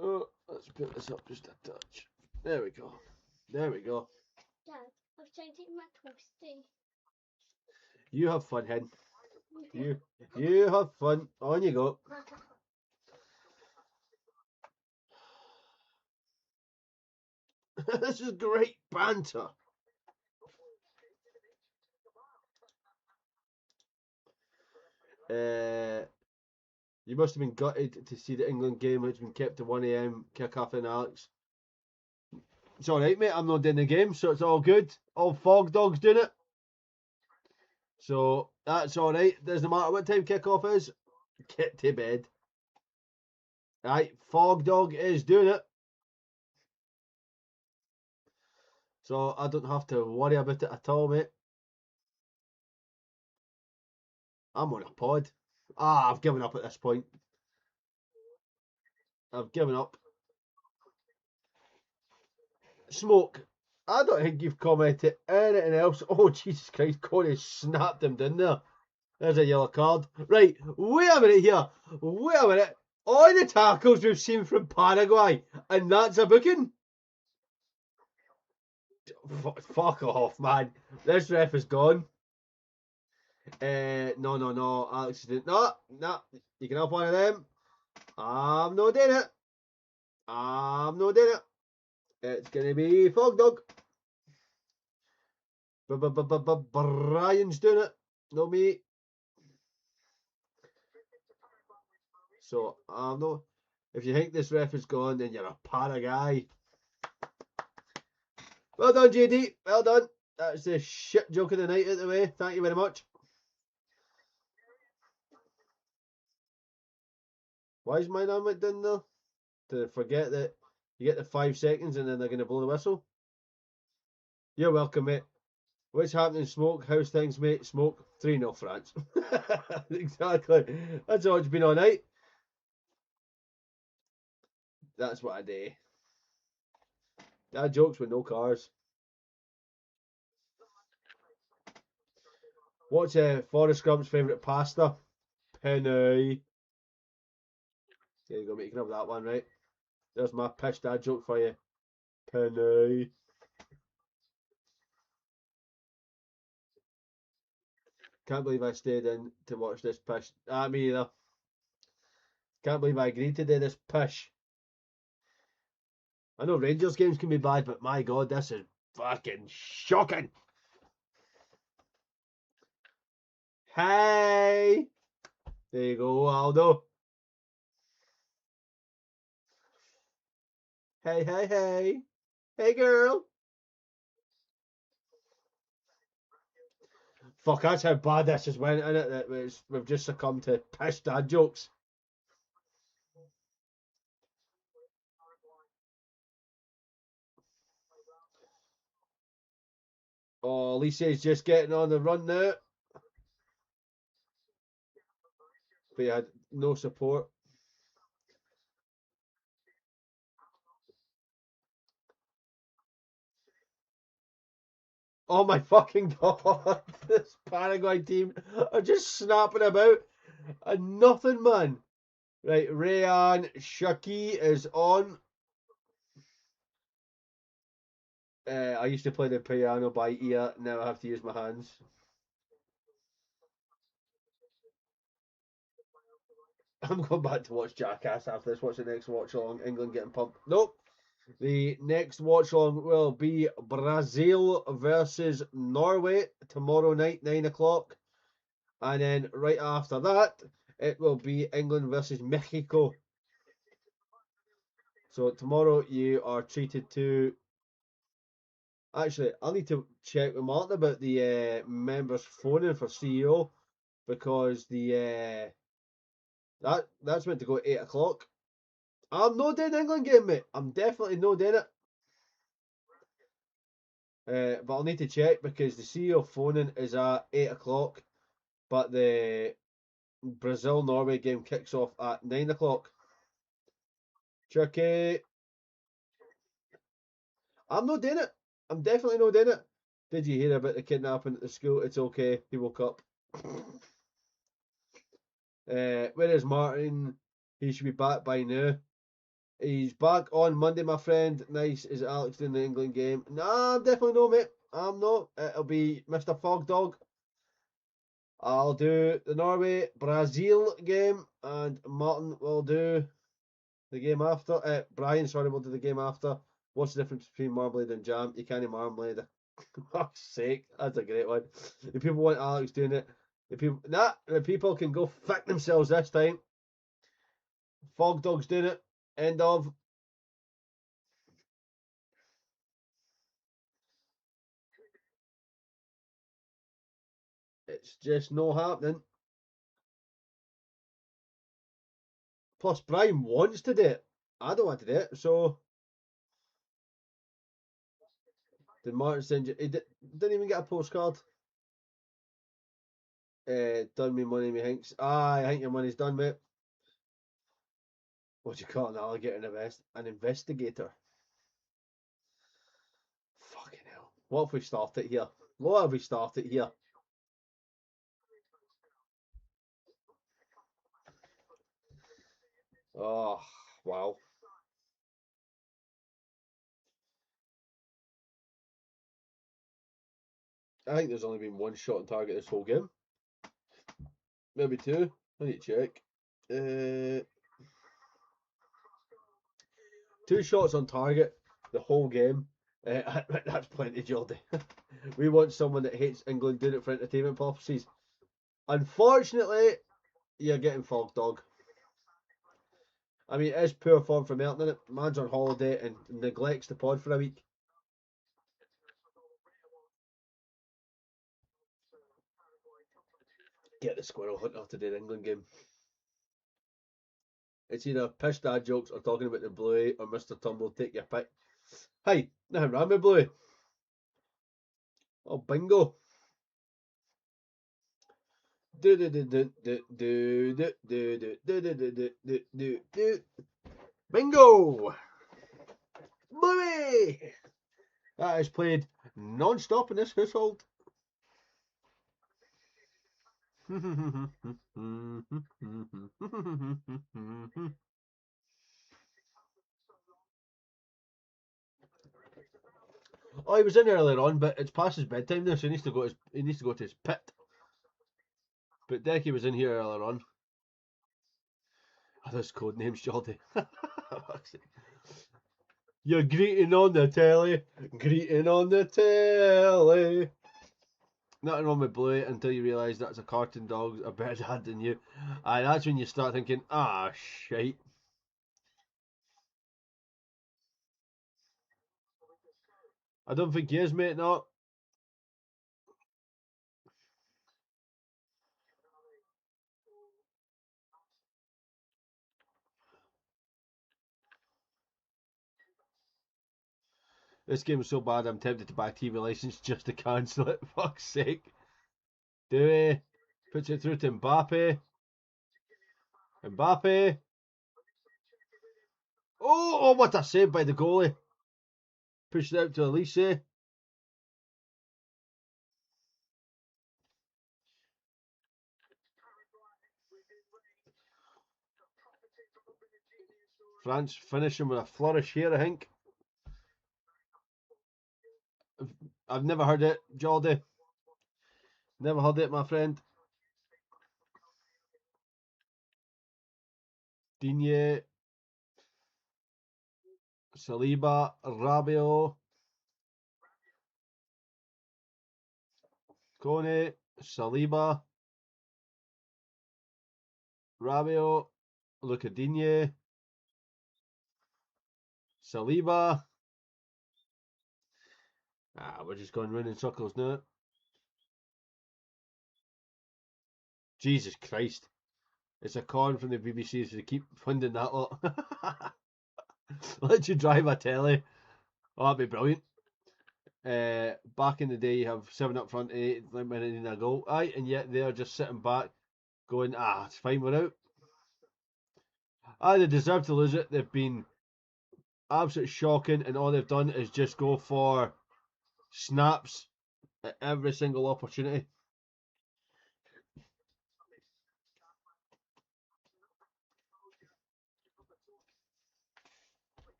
Oh, let's put this up just a touch. There we go. There we go.
Dad, I was trying to eat my toasty.
You have fun, hen. You have fun. On you go. This is great banter. You must have been gutted to see the England game, which has been kept to 1 a.m. kick-off in Alex. It's alright, mate. I'm not doing the game, so it's all good. All Fog Dog's doing it. So that's alright. Doesn't matter what time kick-off is. Get to bed. Right, Fog Dog is doing it. So I don't have to worry about it at all, mate. I'm on a pod. I've given up at this point. I've given up. Smoke. I don't think you've commented anything else. Oh, Jesus Christ. Corey snapped him, didn't there? There's a yellow card. Right, wait a minute here. Wait a minute. All the tackles we've seen from Paraguay, and that's a booking? Fuck off, man. This ref is gone. No. Alex didn't. No. You can have one of them. I'm not doing it. It's going to be Fog Dog. Brian's doing it. No me. So, no. If you think this ref is gone, then you're a Paraguay. Well done, JD. Well done. That's the shit joke of the night out the way. Thank you very much. Why is mine on went down there? To forget that you get the 5 seconds and then they're going to blow the whistle? You're welcome, mate. What's happening, Smoke? How's things, mate? Smoke, 3-0 France. Exactly. That's all it's been all night. That's what I do. That jokes with no cars. What's Forrest Gump's favourite pasta? Penny. There you go, mate. You can have that one, right? There's my pish dad joke for you. Penny. Can't believe I stayed in to watch this pish. Me either. Can't believe I agreed to do this pish. I know Rangers games can be bad, but my God, this is fucking shocking. Hey! There you go, Aldo. Hey. Hey, girl. Fuck, that's how bad this has went, innit? That we've just succumbed to pish dad jokes. Oh, Lisa's just getting on the run now. But he had no support. Oh my fucking God. This Paraguay team are just snapping about. And nothing, man. Right, Rayan Shaki is on. I used to play the piano by ear. Now I have to use my hands. I'm going back to watch Jackass after this. What's the next watch along? England getting pumped? Nope. The next watch along will be Brazil versus Norway tomorrow night, 9 o'clock. And then right after that, it will be England versus Mexico. So tomorrow you are treated to Actually, I need to check with Martin about the members phoning for CEO because the that's meant to go at 8 o'clock. I'm not doing the England game, mate. I'm definitely not doing it. But I'll need to check because the CEO phoning is at 8 o'clock, but the Brazil-Norway game kicks off at 9 o'clock. Chucky. I'm not doing it. I'm definitely not doing it. Did you hear about the kidnapping at the school? It's okay. He woke up. Where is Martin? He should be back by now. He's back on Monday, my friend. Nice. Is Alex doing the England game? Nah, I'm definitely not, mate. I'm not. It'll be Mr. Fog Dog. I'll do the Norway Brazil game, and Martin will do the game after. Brian, sorry, will do the game after. What's the difference between marmalade and jam? You can't marmalade. For fuck's sake, that's a great one. If people want Alex doing it, the people can go fuck themselves this time. Fog Dog's doing it. End of. It's just no happening. Plus, Brian wants to do it. I don't want to do it, so. Did Martin send you? He didn't even get a postcard. Done me money, me hinks. I think your money's done, mate. What do you call an alligator in a vest? An investigator. Fucking hell. What if we start it here? What if we start it here? Oh, wow. I think there's only been one shot on target this whole game. Maybe two. I need to check. 2 shots on target the whole game. That's plenty, Jordy. We want someone that hates England doing it for entertainment purposes. Unfortunately, you're getting Fog Dog. I mean, it is poor form from Elton, isn't it? Man's on holiday and neglects the pod for a week. Get the squirrel hunter to do the England game. It's either piss dad jokes or talking about the Bluey or Mr. Tumble, take your pick. Hey, nothing wrong with Bluey. Oh, bingo. Bingo! Bluey! That is played non-stop in this household. Oh, he was in earlier on, but it's past his bedtime now, so he needs to go to his pit. But Decky was in here earlier on. Oh, those code names, Jordy. You're greeting on the telly. Greeting on the telly. Nothing wrong with Bluey until you realise that's a cartoon dog, a better dad than you. Aye, that's when you start thinking, shite. I don't think he is, mate, no. This game is so bad I'm tempted to buy a TV license just to cancel it. Fuck's sake. Dewey puts it through to Mbappe. Mbappe. Oh, what a save by the goalie. Pushed it out to Elise. France finishing with a flourish here, I think. I've never heard it, Jordy. Never heard it, my friend. Digne. Saliba. Rabiot. Kone. Saliba. Rabiot. Luca Digne. Saliba. We're just going round in circles now. Jesus Christ. It's a con from the BBC, so they keep funding that lot. Let you drive a telly. Oh, that'd be brilliant. Back in the day, you have 7 up front, 8 minutes in a goal. Aye, and yet they're just sitting back going, it's fine, we're out. They deserve to lose it. They've been absolutely shocking, and all they've done is just go for snaps at every single opportunity.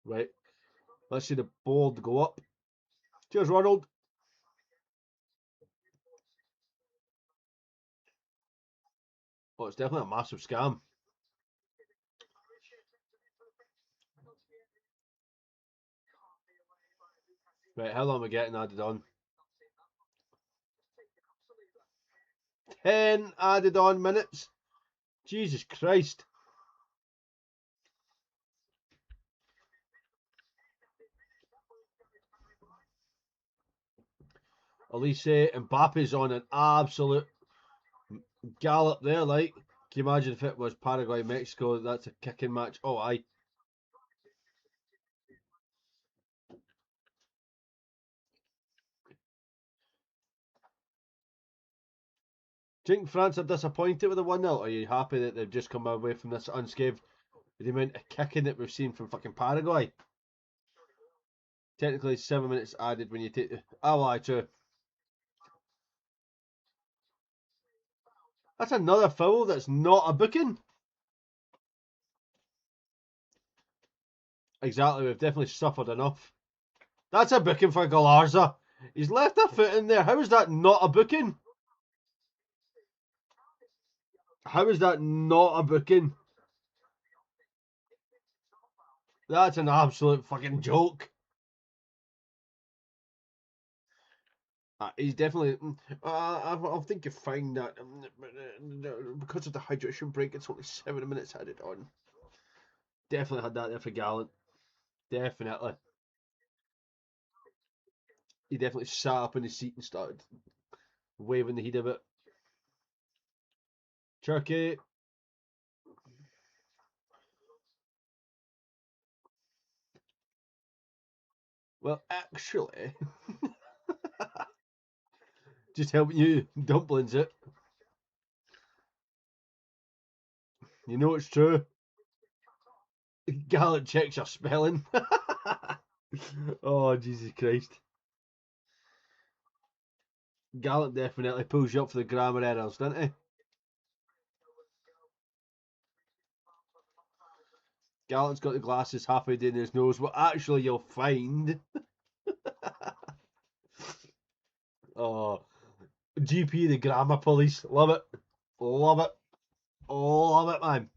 Right, let's see the board go up. Cheers, Ronald. Oh, it's definitely a massive scam. Right, how long are we getting added on? 10 added on minutes. Jesus Christ. Elise Mbappe's on an absolute gallop there, like. Can you imagine if it was Paraguay, Mexico? That's a kicking match. Oh, aye. Do you think France are disappointed with the 1-0? Are you happy that they've just come away from this unscathed with the amount of kicking that we've seen from fucking Paraguay? Technically, 7 minutes added when you take the. Oh, aye, true. That's another foul that's not a booking. Exactly, we've definitely suffered enough. That's a booking for Galarza. He's left a foot in there. How is that not a booking? How is that not a booking? That's an absolute fucking joke. He's definitely. I think you find that because of the hydration break, it's only 7 minutes added on. Definitely had that there for Gallant. Definitely. He definitely sat up in his seat and started waving the heat of it. Turkey. Well, actually, just helping you dumplings it. You know it's true. Gallant checks your spelling. Oh, Jesus Christ. Gallant definitely pulls you up for the grammar errors, doesn't he? Gallant's got the glasses halfway down his nose. Well, actually, you'll find. Oh, GP, the grammar police. Love it. Love it. Love it, man.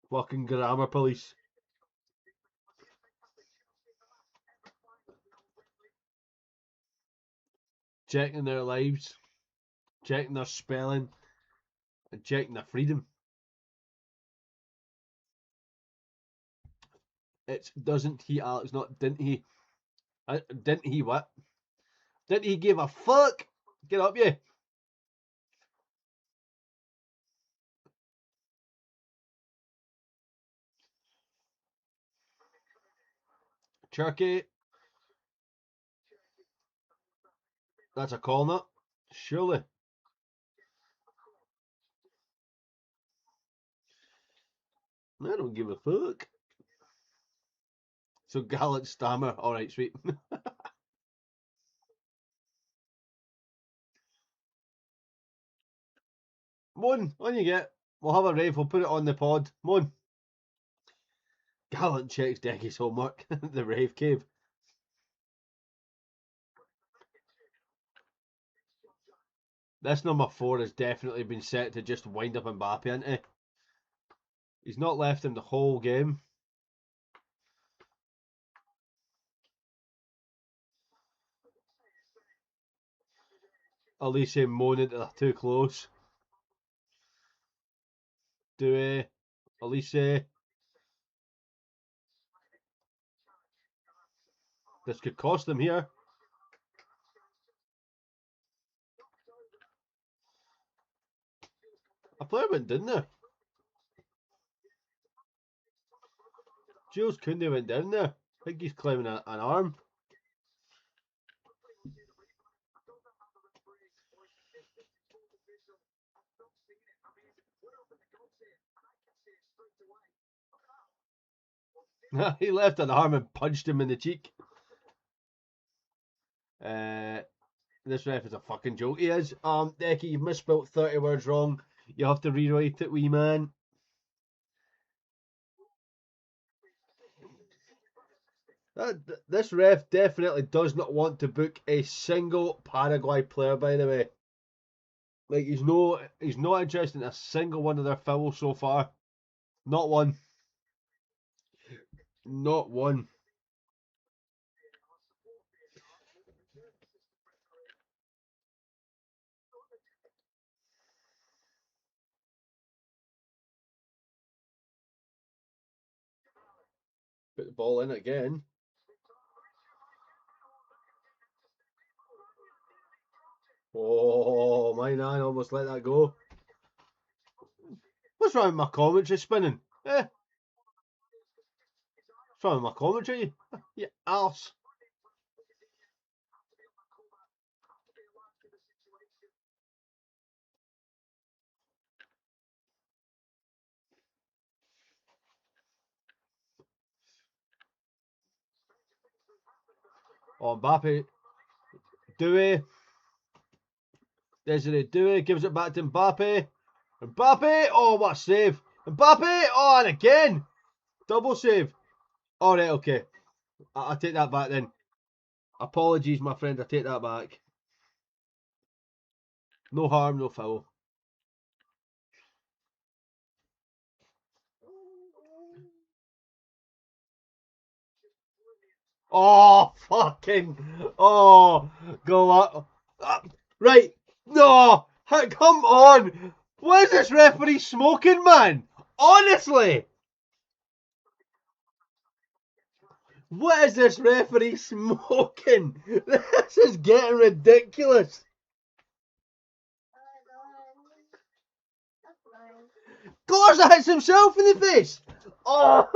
Fucking grammar police. Checking their lives, checking their spelling, and checking their freedom. It's doesn't he, Alex, not didn't he? Didn't he what? Didn't he give a fuck? Get up, you. Turkey. That's a call, not? Surely. I don't give a fuck. So Gallant stammer. Alright, sweet. Mon, on you get. We'll have a rave, we'll put it on the pod. Mon. Gallant checks Decky's homework. The rave cave. This number 4 has definitely been set to just wind up Mbappe, hasn't he? He's not left him the whole game. Elise moaning that they're too close. Elise. This could cost them here. A player went down there. Jules Koundé went down there. I think he's climbing an arm. He left an arm and punched him in the cheek. This ref is a fucking joke. He is. Decky, you've misspelt 30 words wrong. You have to rewrite it, wee man. This ref definitely does not want to book a single Paraguay player, by the way. Like, he's not interested in a single one of their fouls so far. Not one. Not one. Put the ball in again. Oh, my man almost let that go. What's wrong with my commentary spinning? What's wrong with my commentary? You arse. Oh, Mbappe. Doué. Desiree Doué gives it back to Mbappe. Mbappe! Oh, what a save! Mbappe! Oh, and again! Double save. Alright, okay. I take that back then. Apologies, my friend. I take that back. No harm, no foul. Oh, fucking. Oh, go up. Right. No. Come on. What is this referee smoking, man? Honestly. What is this referee smoking? This is getting ridiculous. Garza hits himself in the face. Oh.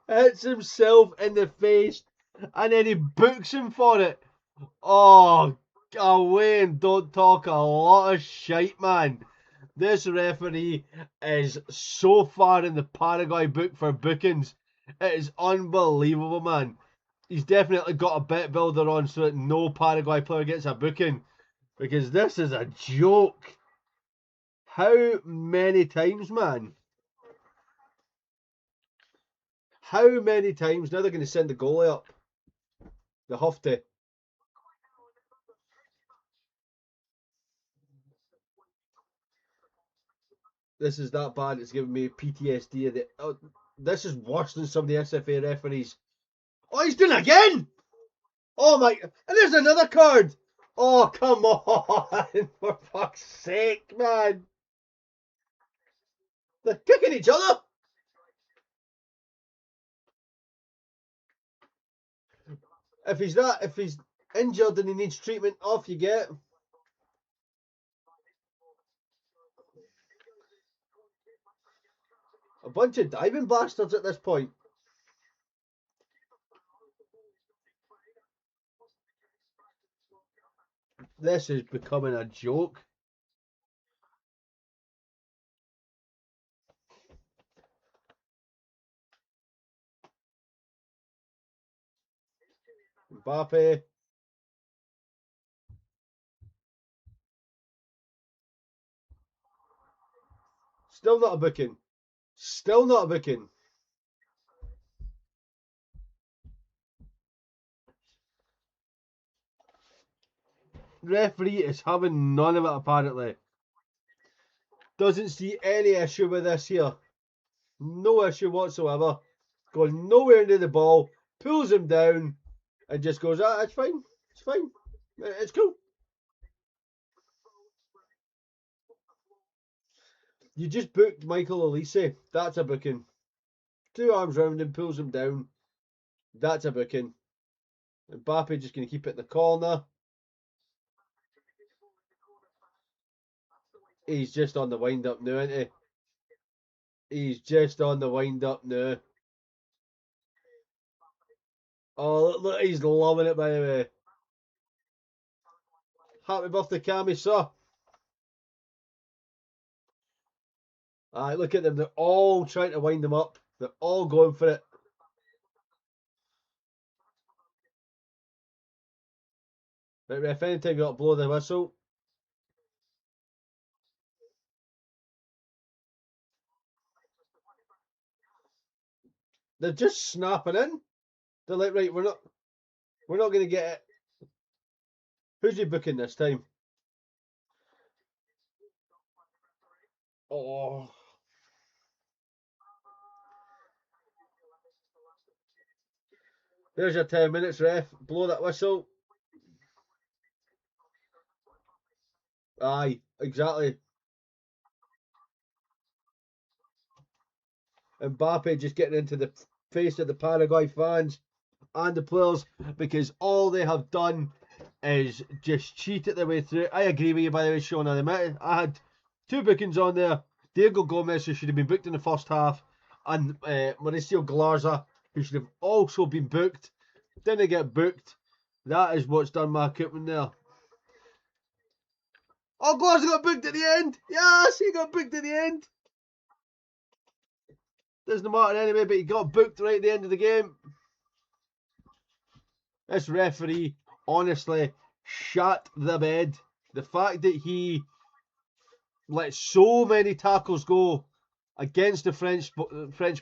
Hits himself in the face and then he books him for it. Oh, away and don't talk a lot of shite, man. This referee is so far in the Paraguay book for bookings. It is unbelievable, man. He's definitely got a bet builder on so that no Paraguay player gets a booking. Because this is a joke. How many times, man? How many times? Now they're going to send the goalie up. They have to. This is that bad. It's giving me PTSD. This is worse than some of the SFA referees. Oh, he's doing it again! Oh my... And there's another card! Oh, come on! For fuck's sake, man! They're kicking each other! If he's injured and he needs treatment, off you get. A bunch of diving bastards at this point. This is becoming a joke. Mbappe. Still not a booking. Still not a booking. Referee is having none of it apparently. Doesn't see any issue with this here. No issue whatsoever. Goes nowhere near the ball. Pulls him down. And just goes, it's fine. It's fine. It's cool. You just booked Michael Olise. That's a booking. 2 arms round him, pulls him down. That's a booking. Mbappe just going to keep it in the corner. He's just on the wind up now, isn't he? He's just on the wind up now. Oh, look, he's loving it, by the way. Happy birthday, Cammy, sir. Alright, look at them. They're all trying to wind him up. They're all going for it. Right, ref, anytime you got to blow the whistle. They're just snapping in. They're like, right, we're not going to get it. Who's he booking this time? Oh. There's your 10 minutes, ref. Blow that whistle. Aye, exactly. Mbappe just getting into the face of the Paraguay fans and the players because all they have done is just cheated their way through. I agree with you, by the way, Sean. I had 2 bookings on there. Diego Gomez, who should have been booked in the first half, and Mauricio Galarza, who should have also been booked. Didn't get booked. That is what's done my coupon there. Oh, Galarza got booked at the end. Yes, he got booked at the end. Doesn't matter anyway, but he got booked right at the end of the game. This referee, honestly, shat the bed. The fact that he let so many tackles go against the French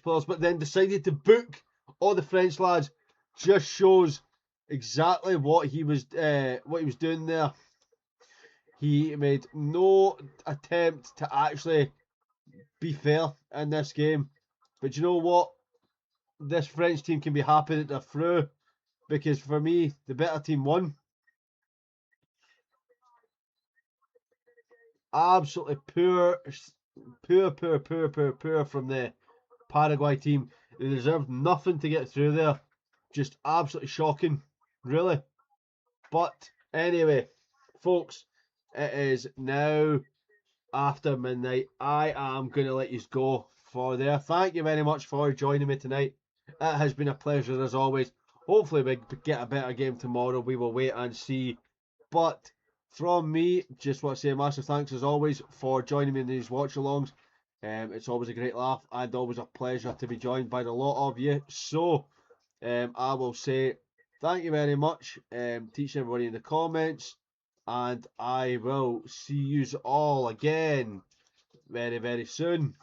players, but then decided to book all the French lads, just shows exactly what he was doing there. He made no attempt to actually be fair in this game. But you know what? This French team can be happy that they're through, because for me, the better team won. Absolutely poor from the Paraguay team. They deserved nothing to get through there. Just absolutely shocking, really. But anyway, folks, it is now after midnight. I am going to let you go for there. Thank you very much for joining me tonight. It has been a pleasure as always. Hopefully we get a better game tomorrow. We will wait and see. But from me, just want to say a massive thanks as always for joining me in these watch-alongs. It's always a great laugh and always a pleasure to be joined by the lot of you. So I will say thank you very much. Teach everybody in the comments. And I will see you all again very, very soon.